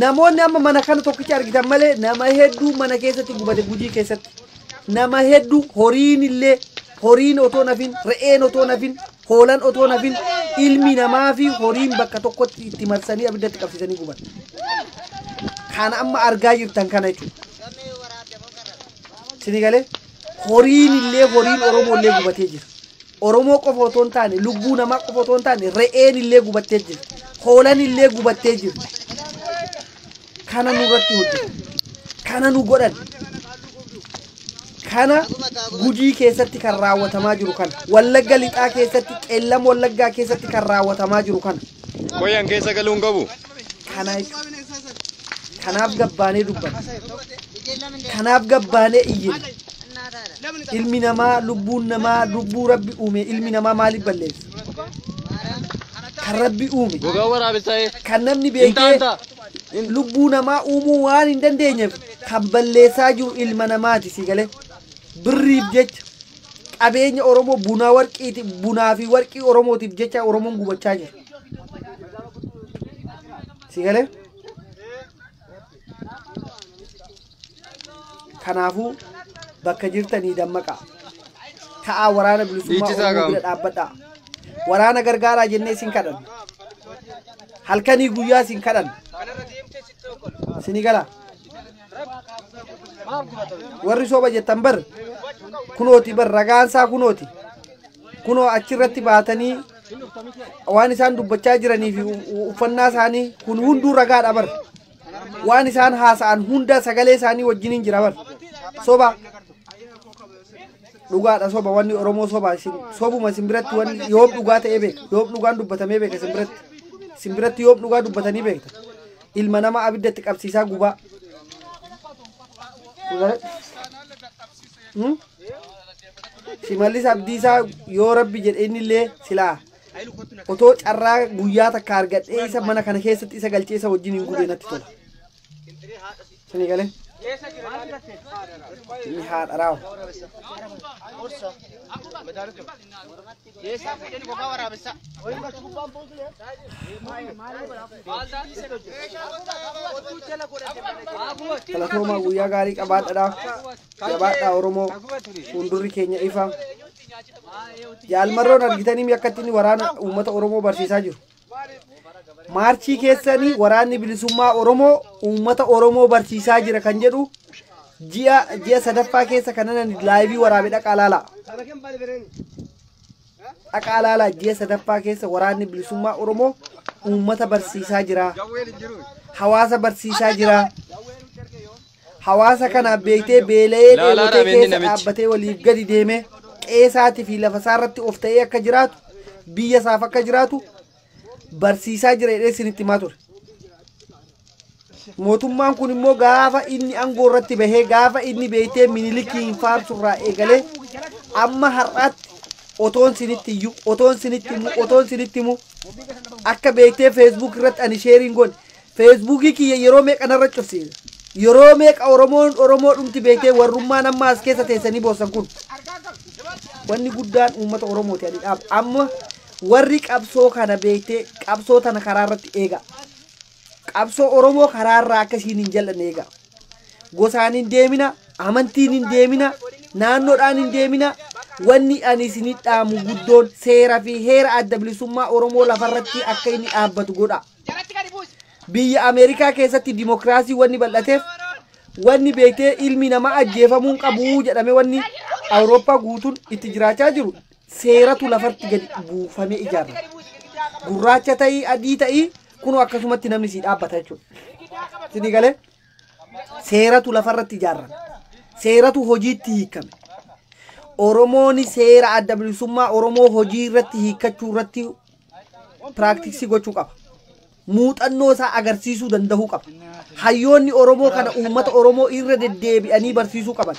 namoonni amma mana kana tokkicha argitan malee nama hedduu mana keessatti gubate Gujii keessatti nama hedduu horiin otoo nafin re'een otoo nafin hoolan otoo nafin ilmi namaa fi horiin bakka tokkotti itti marsanii abiddatti qabsiisanii guban kana amma argaa jirtan kana jechuudha. Sini galee horiin Oromoo illee gubatee jira. Oromoo qofa otoo hin taane lubbuu namaa qofa otoo hin taane re'een illee gubattee jira. Hoolan illee gubattee jira. Kana nurratti hojjetu. Kana nu godhan. Kana Gujii keessatti kan raawwatamaa jiru kana. Wallagga lixaa keessatti qeellam Wallaggaa keessatti kan raawwatamaa jiru kana. Koyan keessa galuun qabu. Kana kanaaf gabbaanee dubbanna. Kanaaf gabbaanee iyyina. Ilmi namaa lubbuun namaa lubbuu rabbi uume ilmi namaa maaliif balleessa? Kan rabbi uume. Gogaa waraabessa'ee. Kan namni beekee lubbuu namaa uumuu waan hin dandeenyeef kan balleessaa jiru ilma namaati si galee. Birriif jecha qabeenya Oromoo bunaa fi warqii Oromootiif jecha Oromoon gubachaa jira. Si galee. Kanaafuu bakka jirtanii dammaqa ta'aa waraana bilisummaa Oromoo bira dhaabbadhaa waraana gargaaraa jennee isin kadhan halkanii guyyaa isin kadhan sini gala warri soba jettan bar kunooti bar ragaansaa kunoo achirratti baatanii waan isaan dubbachaa jiranii fi uffannaa isaanii kun hunduu ragaadha bar waan isaan haasa'an hunda sagalee isaanii wajjiniin jira bar soba dhugaadha soba wanni Oromoo sobuma simbiratti wanni yoom dhugaa ta'ee beeka yoom dhugaan dubbatamee beeka simbiratti yoom dhugaa dubbatanii beekta ilma nama abiddatti qabsiisaa gubaa Shimallis Abdiisaa yoo rabbi jedhe innillee silaa otoo carraa guyyaa takka argadhee isa mana kana keessatti isa galchee isa wajjin hin gubee natti tola. Sini galee. Ini haadha raawu. Galatoomaa guyyaa gaarii qabaadhaa. Jabaadhaa Oromoo fuuldurri keenya ifa. Jaalmarroon argitanii akkatti inni waraana uummata Oromoo barsiisaa jiru. Maarchii keessanii waraanni bilisummaa Oromoo uummata Oromoo barsiisaa jira kan jedhu ji'a sadaffaa keessa kanan laayivii waraabee dhaqaa laala. Dhaqaa laala ji'a sadaffaa keessa waraanni bilisummaa Oromoo uummata barsiisaa jira. Hawaasa barsiisaa jira. Hawaasa kana beektee beela'ee dheebotee keessa dhaabbatee waliif gadi deeme qeesaatii fi lafa isaarratti of ta'ee akka jiraatu biyya isaaf akka jiraatu barsiisaa jira jedhee isinitti himaa ture. Mootummaan kun immoo gaafa inni aangoo irratti bahee gaafa inni beektee Minilikiin faarsurraa eegalee amma har'aatti otoon sinitti himu akka beektee Facebook irratti ani sheeriin godhe Facebookii kiyya yeroo meeqa narra cufsiisa yeroo meeqa Oromoo dhumti beektee warrummaan amma as keessa teessanii boossan kun wanni guddaan uummata Oromooti ani dhaab amma warri qabsoo kana beektee qabsoo tana karaa irratti eega. Qabsoo Oromoo karaa irraa akkasiin hin jal'anne eega. Gosaan hin deemina, amantiin hin deemina, naannoodhaan hin deemina. Wanni ani isinii dhaamu guddoon seera fi heera adda bilisummaa Oromoo lafarratti akka inni dhaabbatu godha. Biyya Ameerikaa keessatti dimokiraasii wanni bal'ateef wanni beektee ilmi namaa ajjeefamuun qabu jedhame wanni Awurooppaa guutuun itti jiraachaa jiru seeratu lafarratti gadi buufamee ijaarrama. Gurraacha ta'ii adii ta'ii kunoo akkasumatti namni sii dhaabbata jechuudha. Sidii galee seeratu lafarratti ijaarrama. Seeratu hojiitti hiikame. Oromooni seera adda bilisummaa Oromoo hojii irratti hiikkachuu irratti piraaktiksii gochuu qaba. Muuxannoo isaa agarsiisuu danda'uu qaba. Hayyoonni Oromoo kana uummata Oromoo irra deddeebi'anii barsiisuu qaban.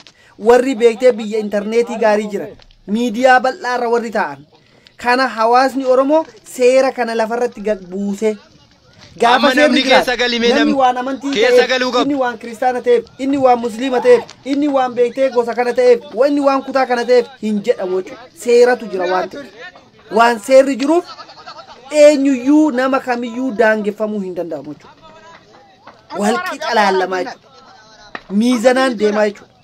Warri beektee biyya intarneetii gaarii jiran, miidiyaa bal'aarra warri ta'an. Kana hawaasni Oromoo seera kana lafarratti gad buusee Amma namni keessa galimee namni waan amantii ta'eef, inni waan kiristaana ta'eef, inni waan musliima ta'eef, inni waan beektee gosa kana ta'eef, inni waan kutaa kana ta'eef hin jedhamu jechuudha. Seeratu jira waan ta'eef. Waan seerri jiruuf eenyuyyuu nama kamiyyuu daangeffamuu hin danda'amu jechuudha. Walqixa laallamaa jechuudha. Miizanaan deemaa jechuudha.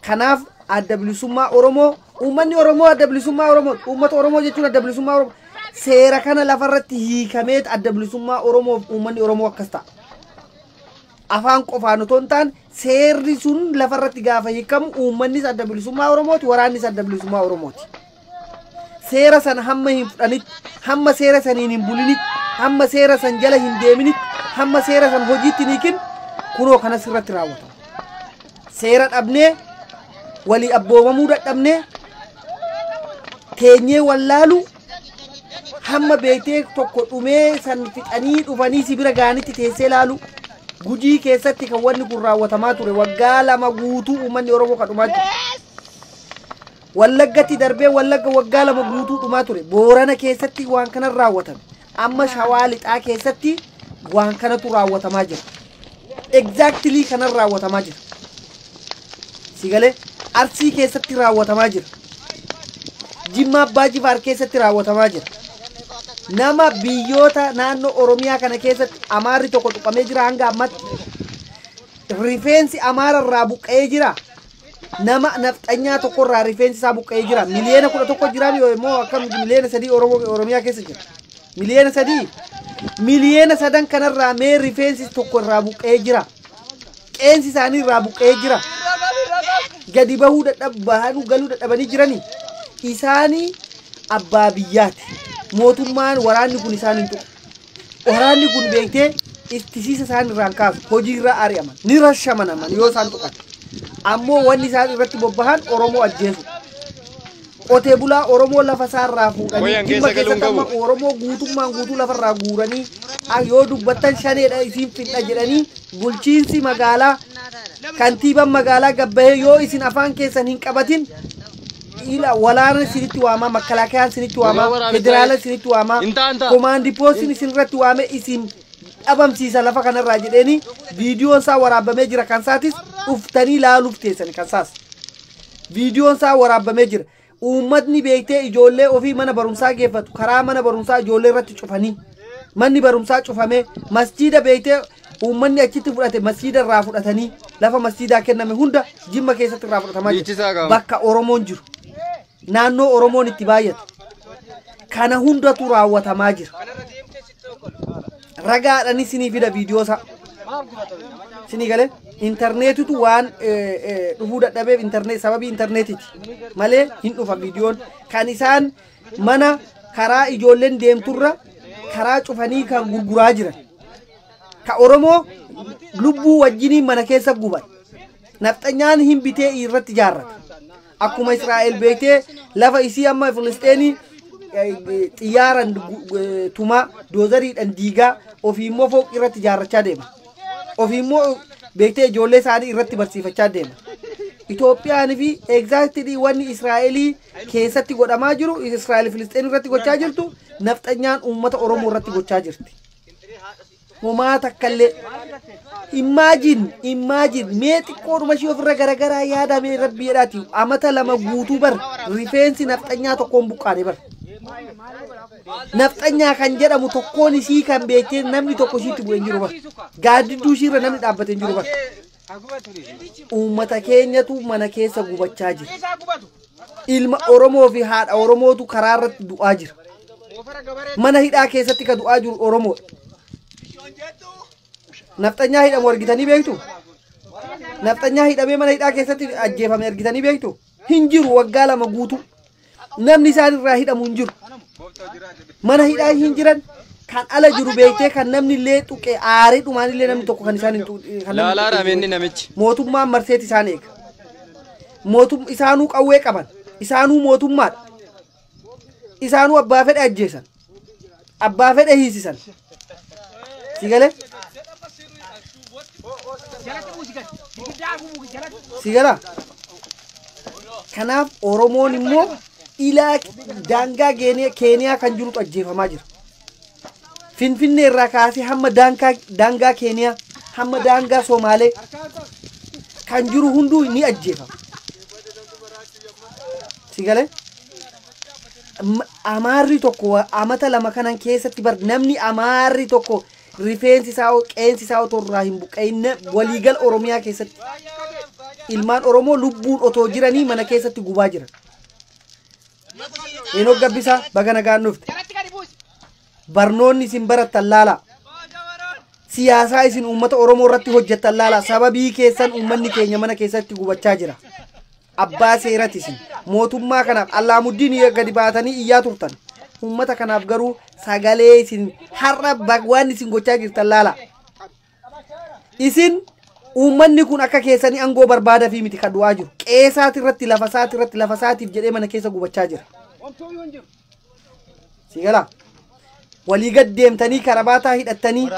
Kanaaf adda bilisummaa Oromoo, uummanni Oromoo adda bilisummaa Oromoo, uummata Oromoo jechuun adda bilisummaa Oromoo. Seera kana lafarratti hiikameet adda bilisummaa Oromoof uummanni Oromoo akkas ta'a. Afaan qofaan otoo hin taane seerri sun lafarratti gaafa hiikamu uummannis adda bilisummaa Oromooti, waraannis adda bilisummaa Oromooti. Seera sana hamma hin fudhanitti, hamma seera saniin hin bulinitti, hamma seera san jala hin deeminitti, hamma seera san hojiitti hin hiikin kunoo kanas irratti raawwatama. Seera dhabnee walii abboomamuu dadhabnee teenyee wallaalu hamma beektee tokko dhumee san fixanii dhufanii sibira gaanitti teessee laalu. Gujii keessatti kan wanni kun raawwatamaa ture waggaa 2 guutuu uummanni Oromoo kan dhumaa ture. Wallaggatti darbee wallagga waggaa 2 guutuu dhumaa ture. Boorana keessatti waan kana raawwatame. Amma Shawaa Lixaa keessatti waan kanatu raawwatamaa jira. Exactly kana raawwatamaa jira. Sigalee Arsii keessatti raawwatamaa jira. Jimma Abbaa Jifaar keessatti raawwatamaa jira. Nama biyyoota naannoo Oromiyaa kana keessatti Amaarri tokko tuqamee jira hanga ammatti. Rifeensi Amaara irraa buqqa'ee jira. Nama nafxanyaa tokko irraa rifeensi isaa buqqa'ee jira. Miliyoona 11 jira moo akkam miliyoona 3 Oromiyaa keessa jira. Miliyoona 3. Miliyoona 3 kanarraa mee rifeensi tokko irraa buqqa'ee jira. Qeensi isaanii irraa buqqa'ee jira. Gadi bahuu dadhabanii galuu dadhabanii jiranii. Isaanii abbaa biyyaati. Mootummaan waraanni kun isaan hin tuqu. Waraanni kun beektee ittisiisa isaan irraan kaasu hojii irraa ari'aman ni rashamanaman yoo isaan tuqan. Ammoo wanni isaan irratti bobbahan Oromoo ajjeesu. Qotee bulaa Oromoo lafa isaarraa fuudhanii dhimma keessatti Oromoo guutummaan guutuu lafarraa guuranii yoo dubbattan shaneedha isiin fidha jedhanii bulchiinsi magaalaa kantiibaan magaalaa gabbahee yoo isin afaan keessan hin qabatin ila walaana sinitti waama makalakayaan sinitti waama federaala sinitti waama komaandi poostiin isin irratti waame isin dhabamsiisa lafa kanarraa jedheeni viidiyoon isaa waraabamee jira kan isaatis dhuftanii laaluuf teessan kan isaas viidiyoon isaa waraabamee jira. Uummatni beektee ijoollee ofii mana barumsaa geeffatu karaa mana barumsaa ijoollee irratti cufanii manni barumsaa cufamee masjiida beektee uummanni achitti fudhate masjiida irraa fudhatanii lafa masjiidaa kenname hunda Jimma keessatti irraa fudhatamaa jira. Bakka Oromoon jiru naannoo Oromoon itti baay'atu kana hundatu raawwatamaa jira. Ragaadhaan isinii fida viidiyoosa isinii galee interneetitu waan dhufuu dadhabeef internet sababii interneetiiti malee hin dhufa viidiyoon kan isaan mana karaa ijoolleen deemturra karaa cufanii kan gurguraa jiran ka Oromoo lubbuu wajjinii mana keessa guban nafxanyaan hin bitee irratti ijaarrata akkuma Israa'el beektee lafa isii amma Filisteenii xiyyaaran tumaa doozariidhaan diigaa ofiimmoo fooq irratti ijaarrachaa deema ofiimmoo beektee ijoollee isaanii irratti barsiifachaa deema. Itoophiyaan fi exactly wanni Israa'elii keessatti godhamaa jiru Israa'el Filisxeen irratti gochaa jirtu nafxanyaan uummata Oromoo irratti gochaa jirti. Homaa takkallee imagine mee xiqqoodhuma ishee ofirra garagaraa yaadamee rabbi jedhaati amata 2 guutuu bar rifeensi nafxanyaa tokkoon buqqaane bar. Nafxanyaa kan jedhamu tokkoon isii kan beektee namni tokko isiitti bu'ee jiru bar. Gaaddidduu ishiirra namni dhaabbatee jiru bar. Uummata keenyatu mana keessa gubachaa jira. Ilma Oromoo fi haadha Oromootu karaa irratti du'aa jira. Mana hidhaa keessatti ka du'aa jiru Oromoodha. Nafxanyaa hidhamu argitanii beektu? Nafxanyaa hidhamee mana hidhaa keessatti ajjeefame argitanii beektu? hinjiru waggaa lama guutuu namni isaan irraa hidhamu hinjiru mana hidhaa hinjiran kan ala jiru beektee kan namni illee tuqee aarii dhumaan illee namni tokko kan isaan hin laalaa rameenni namichi mootummaan marseet isaan eega isaanuu qawwee qaban isaanuu mootummaadha isaanuu abbaa fedhe ajjeesan abbaa fedhe hiisisan sigale sigala kanaaf oromoon immoo ilaa daangaa keeniyaa kan jirutu ajjeefamaa jira finfinnee irraa kaasee hamma daangaa keeniyaa hamma daangaa somaalee kan jiru hunduu ni ajjeefama sigale amaarri tokko amata lama kanan keessatti bar namni amaarri tokko rifeensi isaa qeensi isaa otoo irraa hin buqqa'inne waliigal oromiyaa keessatti ilmaan oromoo lubbuun otoo jiranii mana keessatti gubaa jiran eenoo gabbisaa baga nagaan dhufte barnoonni isin barattan laala siyaasaa isin uummata oromoo irratti hojjettan laala sababii keessan uummanni keenya mana keessatti gubachaa jira abbaa seerati isin mootummaa kanaaf allaamuddin gadi baatanii iyyaa turtan uummata kanaaf garuu sagalee isin har'a waan isin gochaa jirtan laala isin uummanni kun akka keessanii aangoo barbaada fi miti kan du'aa jiru qeesaati irratti lafa isaatiif jedhee mana keessa gubachaa jira sigala walii gad deemtanii karabaataa hidhattanii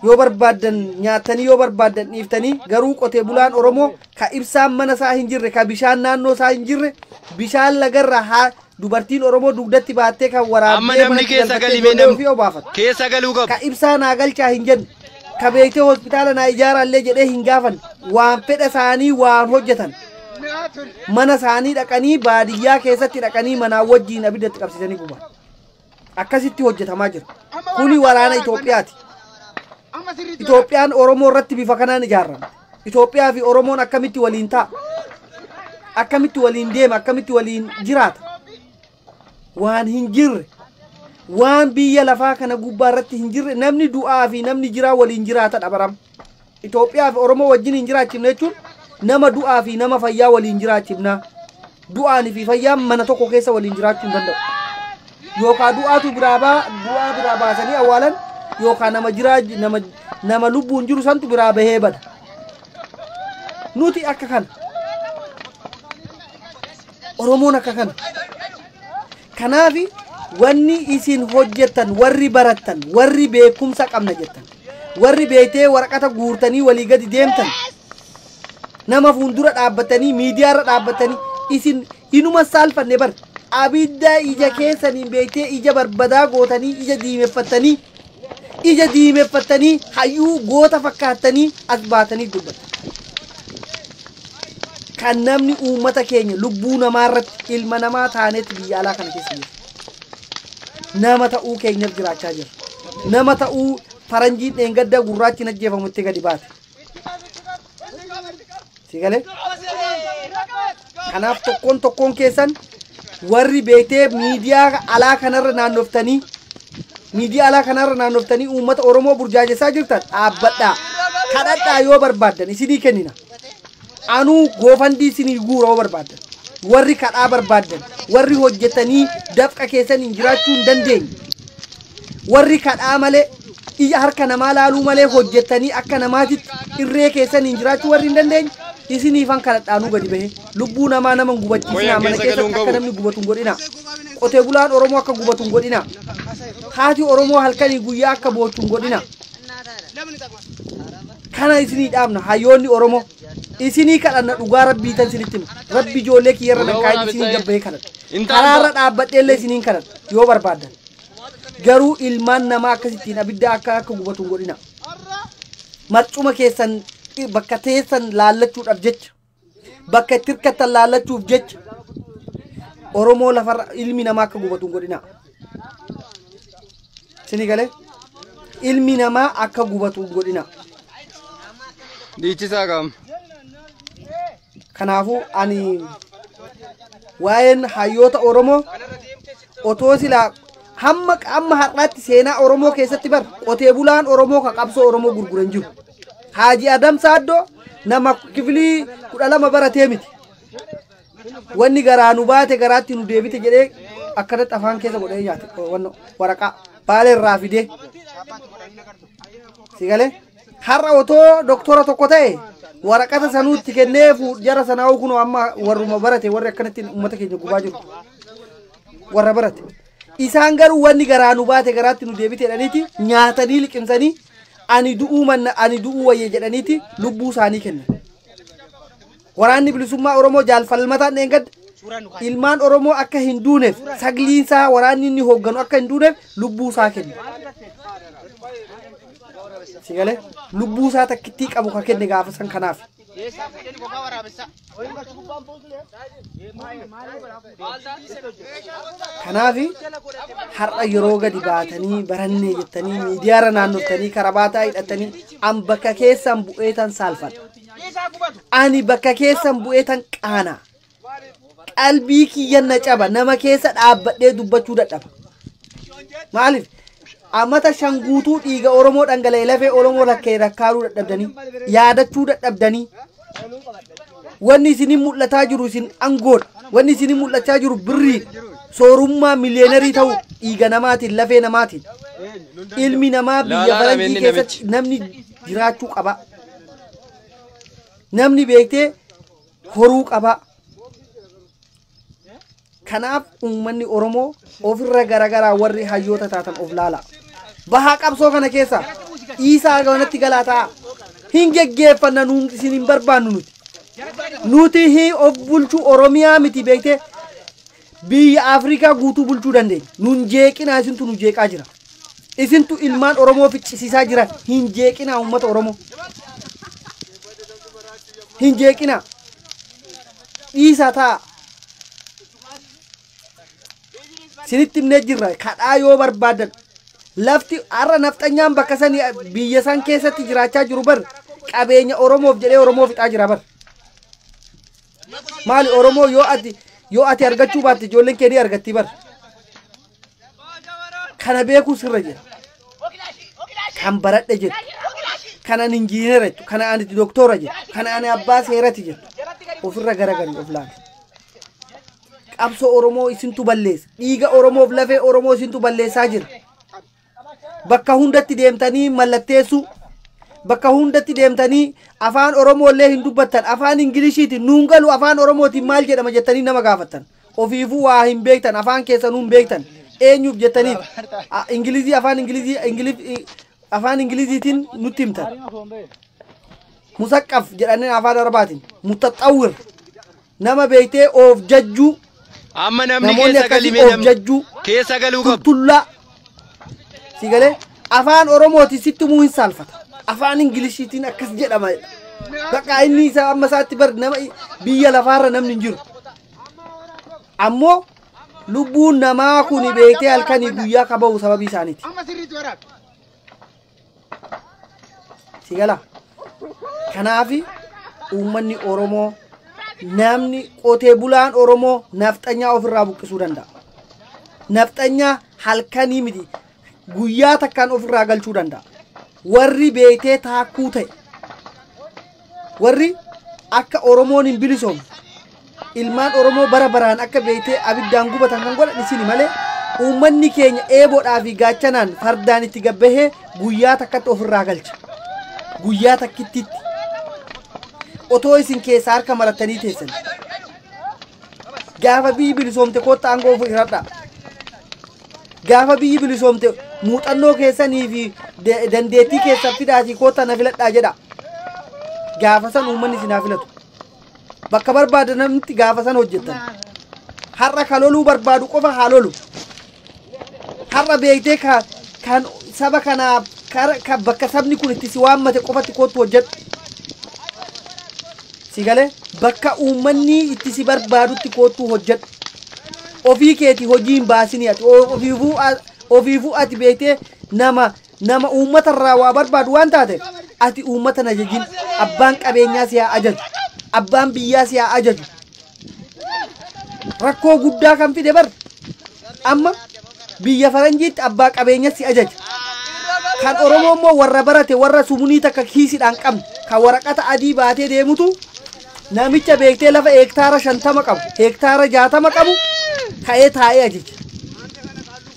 yoo barbaadan nyaatanii yoo barbaadan dhiiftanii garuu qotee bulaan oromoo ka ibsaan mana isaa hin jirre ka bishaan naannoo isaa hin jirre bishaan lagarra haa dubartiin oromoo dugdatti baattee kan waraabdee namni keessa galimee namni keessa galuu qabu ka ibsaa naa galchaa hin jenne ka beektee hospitaala naa ijaarallee jedhee hin gaafan waan fedha isaanii waan hojjetan mana isaanii dhaqanii baadiyyaa keessatti dhaqanii manaa wajjiin abiddatti qabsiisanii guban akkasitti hojjetamaa jira kuni waraana Itoophiyaati Itoophiyaan oromoo irratti bifa kanaan ijaarame Itoophiyaa fi oromoon akkamitti waliin ta'a akkamitti waliin deema akkamitti waliin jiraata waan hin jirre waan biyya lafaa kana gubbaa irratti hin jirre namni du'aa fi namni jiraa waliin jiraata dhabaram Itoophiyaa fi oromoo wajjin hin jiraachifne jechuun nama du'aa fi nama fayyaa waliin jiraachifna du'aanii fi fayyaan mana tokko keessa waliin jiraachuu hin danda'u yookaan du'aatu biraa baasanii awwaalan yookaan nama lubbuun jiru santu biraa bahee bada nuti akka kana oromoon akka kana kanaafi wanni isin hojjettan warri barattan warri beekumsa qabna jettan warri beeytee waraqata guurtanii walii gadi deemtan nama fuuldura dhaabbatanii miidiyaarra dhaabbatanii isin inuma saalfanne bar abidda ija keessaniin beeytee ija barbadaa gootanii ija diimeffattanii hayyuu goota fakkaattanii as baatanii dubbatan kan namni uummata keenya lubbuu namaa irratti ilma namaa taanetti biyya alaa kana keessa jira nama ta'uu keenyaaf jiraachaa jira nama ta'uu faranjiin dheengadda gurraachi ajjeefamutti gadi baate sigale kanaaf tokkoon keessan warri beektee miidiyaa alaa kanarra naannoftanii uummata oromoo burjaajessaa jirtan dhaabbadhaa kadhadhaa yoo barbaaddan isinii kennina anuu goofandii isinii guura yoo barbaaddan warri kadhaa barbaaddan warri hojjetanii dafqa keessan hin jiraachuu hin dandeenye warri kadhaa malee ija harka namaa laaluu malee hojjetanii akka namaatitti irree keessan hin jiraachuu warri hin dandeenye isiniifan kadhadhaanuu gadi bahe lubbuu namaa nama gubachiisinaa mana keessatti akka namni gubatu hin godhina qotee bulaan oromoo akka gubatu hin godhina haati oromoo halkanii guyyaa akka boochu hin godhina kana isinii dhaabna hayyoonni oromoo isinii kadhanna dhugaa rabbii tan isinitti rabbi ijoollee kiyyarra nakkaa'in isinii gabbahee kadhadha karaarra dhaabbadheellee isiniin kadhadha yoo barbaaddan garuu ilmaan namaa akkasittiin abidda akka gubatu hin godhina marcuma keessan bakka teessan laallachuudhaaf jecha bakka itti hirkattan laallachuuf jecha oromoo lafarra ilmi namaa akka gubatu hin godhina sini galee ilmi namaa akka gubatu hin godhina dhiichisaa qaba kanaafuu ani waa'een hayyoota oromoo otoo silaa hamma har'aatti seenaa oromoo keessatti bar qotee bulaan oromoo ka qabsoo oromoo gurguran jiru Haji Adam Saddoo nama kifilii 12 baratee miti wanni garaa nu baate garaatti nu deebite jedhee akkanatti afaan keessa godhee nyaate wanno waraqaa baala irraa fidee sigale har'a otoo doktora tokko ta'e waraqata sanuutti kennee jara sanaa kunoo amma warruma barate warri akkanatti uummata keenya gubaa jiru warra barate isaan garuu wanni garaa nu baate garaatti nu deebite jedhaniiti nyaatanii liqimsanii ani du'uu wayye jedhaniiti lubbuu isaanii kennan. Waraanni bilisummaa Oromoo jaalfalmataan eegad ilmaan Oromoo akka hin duuneef sagliinsaa waraanni inni hoogganu akka hin duuneef lubbuu isaa kenna. Sigale lubbuu isaa takkittii qabu ka kenne gaafa san kanaaf. Kanaaf har'a yeroo gadi baatanii barannee jettanii miidiyaarra naannoftanii karabaataa hidhatanii an bakka keessan bu'eetan saalfadha. Ani bakka keessan bu'eetan qaana. Qalbii kiyyan na caba nama keessa dhaabbadhee dubbachuu dadhaba. Maaliif? Amata shanguutuu dhiiga Oromoo dhangala'ee lafee Oromoo lakkee rakkaaruu dadhabdanii yaadachuu dadhabdanii wanni isin mul'ataa jiru isin angoodha. Wanni isin mul'achaa jiru birrii soorummaa miliyoonarii ta'u dhiiga namaatiin lafee namaatiin ilmi namaa biyya faranjii keessatti namni jiraachuu qaba. Namni beektee horuu qaba. Kanaaf uummanni Oromoo ofirra garagaraa warri hayyoota taatan of laala. Bahaa qabsoo kana keessa Isaa gawanatti galaataa hin geggeeffanna nuun isin hin barbaannu nuti. Nuti hin of bulchuu Oromiyaa miti beektee biyya Afrikaa guutuu bulchuu dandeenya. Nuun jeeqinaa isintu nu jeeqaa jira. Isintu ilmaan Oromoo ficcisiisaa jira. Hin jeeqinaa uummata Oromoo. Hin jeeqinaa. Isaa ta'a. Sinitti himnee jirra kadhaa yoo barbaadan lafti har'a nafxanyaan bakka sanii biyya san keessatti jiraachaa jiru bar qabeenya Oromoof jedhee Oromoo fixaa jira bar. Maali Oromoo yoo ati argachuu baatte ijoolleen kee ni argatti bar. Kana beekuu sirra jira. Kan baradhe jedhu. Kana ani injiinera jettu. Kana ani doktora jedhu. Kana ani abbaa seerati jedhu. Ofirra garagarii of laala. Qabsoo Oromoo isintu balleessa. Dhiiga Oromoof lafee Oromoo isintu balleessaa jira. Bakka hundatti deemtanii mallatteessu. Bakka hundatti deemtanii afaan Oromoolee hin dubbattan. Afaan Ingiliishiitiin nuun galu afaan Oromootiin maal jedhama jettanii nama gaafattan. Ofiifuu waa hin beektan. Afaan keessa nuun beektan. Eenyuuf jettanii Ingilizii afaan Ingiliziitiin nutti himtan. Musaqqaf jedhanii afaan Arabaatiin. Mutaxawwir nama beektee of jajjuu. Amma namni keessa galimee keessa galuu qabu. Tullaa. Sigale afaan Oromooti sitti muu hin saalfata. Afaan Ingiliishiitiin akkas jedhama. Bakka inni isa amma isaatti bar nama biyya lafaarra namni hin jiru. Ammoo lubbuun namaa kun beektee halkanii guyyaa qabahu sababii isaaniiti. Sigala. Kanaafi uummanni Oromoo namni qotee bulaan Oromoo nafxanyaa ofirraa buqqisuu danda'a. Nafxanyaa halkanii miti guyyaa takkaan ofirraa galchuu danda'a. Warri beektee taakkuu ta'e warri akka Oromoon hin bilisoomne ilmaan Oromoo bara baraan akka beektee abiddaan gubatan kan godhan isini malee uummanni keenya eeboodhaa fi gaachanaan fardaan itti gabbahee guyyaa takkatti ofirraa galcha. Guyyaa takkittitti otoo isin keessa harka marattanii teessan gaafa biyyi bilisoomte kootta aangoo ofii hiradha. Gaafa biyyi bilisoomte muuxannoo keessanii fi dandeettii keessan fidaatii kootta na filadhaa jedha. Gaafa san uummanni isinaa filatu. Bakka barbaadanatti gaafa san hojjettan. Har'a ka loluu barbaadu qofa haa lolu. Har'a beektee kan saba kanaaf bakka sabni kun itti si waammate qofatti kootu hojjedhu. Sigale bakka uummanni itti si barbaadutti kootu hojjedhu. Ofii keeti hojii hin baasini ati ofiifuu ati beektee nama uummatarraa waa barbaadu waan taate ati uummata na jajin abbaan qabeenyaa si haa ajaju abbaan biyyaa si haa ajaju. Rakkoo guddaa kan fide bar amma biyya faranjiitti abbaa qabeenya si ajaja. Kan Oromoo immoo warra barate warra sumunii takka kiisiidhaan qabne kan waraqata adii baatee deemutu namicha beektee lafa hektaara 50 qabu hektaara 60 qabu ka'ee taa'ee ajaja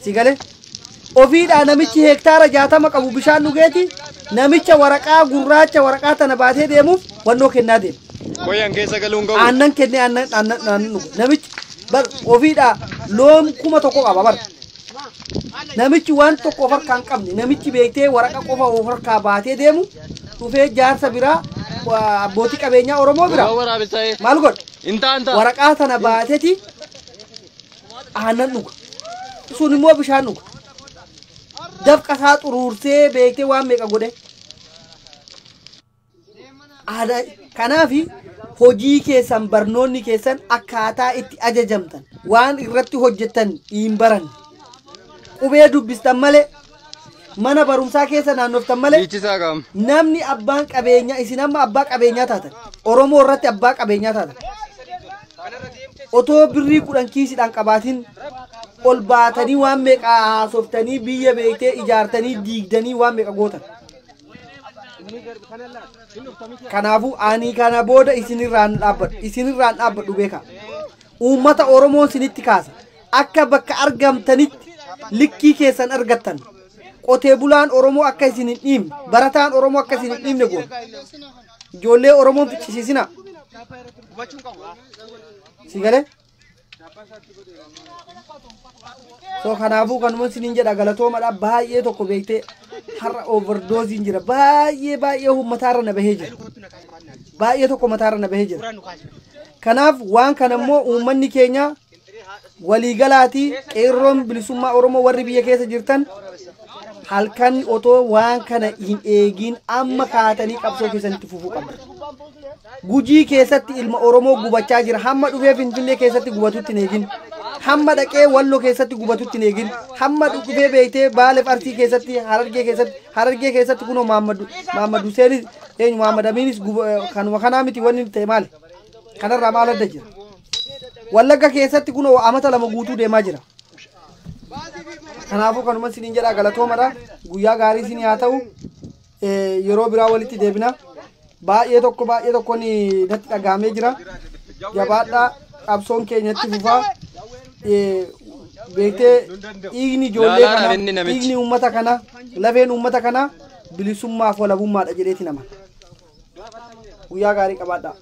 si galee ofiidhaa namichi hektaara 60 qabu bishaan dhugeeti namicha waraqaa gurraacha waraqaa tana baatee deemuuf wannoo kennaa deema. Koyan keessa galuun gahu. Aannan kennee aannan dhugu namichi bar ofiidhaa loon 1,000 qaba bar. Namichi waan tokko of harkaa hin qabne namichi beektee waraqa qofa of harkaa baatee deemu dhufee jaarsa biraa abbootii qabeenyaa Oromoo biraa maal godha waraqaa tana baateeti aannan dhuga sun immoo bishaan dhuga dafqa isaa xuruursee beektee waan meeqa godhe kanaafi hojii keessan barnoonni keessan akkaataa itti ajajamtan waan irratti hojjettan hin baran qubee dubbistan malee mana barumsaa keessa naannoftan malee namni abbaan qabeenyaa isin amma abbaa qabeenyaa taatan Oromoo irratti abbaa qabeenyaa taatan otoo birrii 10 kiisiidhaan qabaatiin ol baatanii waan meeqa haasoftanii biyya beektee ijaartanii diigdanii waan meeqa gootan kanaafu ani kana booda isinirraan dhaabbadhu beeka uummata Oromoo sinitti kaasa akka bakka argamtanitti likkii keessan argattan qotee bulaan Oromoo akka isin hin dhiibne barataan Oromoo akka isin hin dhiibne goon ijoollee Oromoon ficcisiisina si galee so kanaafuu kanuma isiniin jedha galatoomadha baay'ee tokko beektee har'a overdosiin jira baay'ee ummataarra na bahee jira baay'ee tokko mataarra na bahee jira kanaaf waan kanammoo uummanni keenya waliigalaati qeerroon bilisummaa Oromoo warri biyya keessa jirtan halkan otoo waan kana hin eegin amma kaatanii qabsoo keessanitti fufuu qabdu Gujii keessatti ilma Oromoo gubachaa jira hamma dhufee Finfinnee keessatti gubatutti hin eegin hamma dhaqee Walloo keessatti gubatutti hin eegin hamma dhufee beektee Baaleef Arsii keessatti Harargee keessatti kunoo Mahammad Huseenis Mahammad Aminis kanuma kanaa miti wanni ta'e maali kanarraa maal adda jira Wallagga keessatti kunoo amata 2 guutuu deemaa jira kanaafuu kanuma isiniin jedha galatoomadha guyyaa gaarii isin haa ta'u yeroo biraa walitti deebina baay'ee tokko ni natti dhagaamee jira jabaadhaa qabsoon keenyatti fufaa beektee dhiigni ijoollee kana dhiigni uummata kana lafeen uummata kana bilisummaaf walabummaadha jedheeti nama guyyaa gaarii qabaadhaa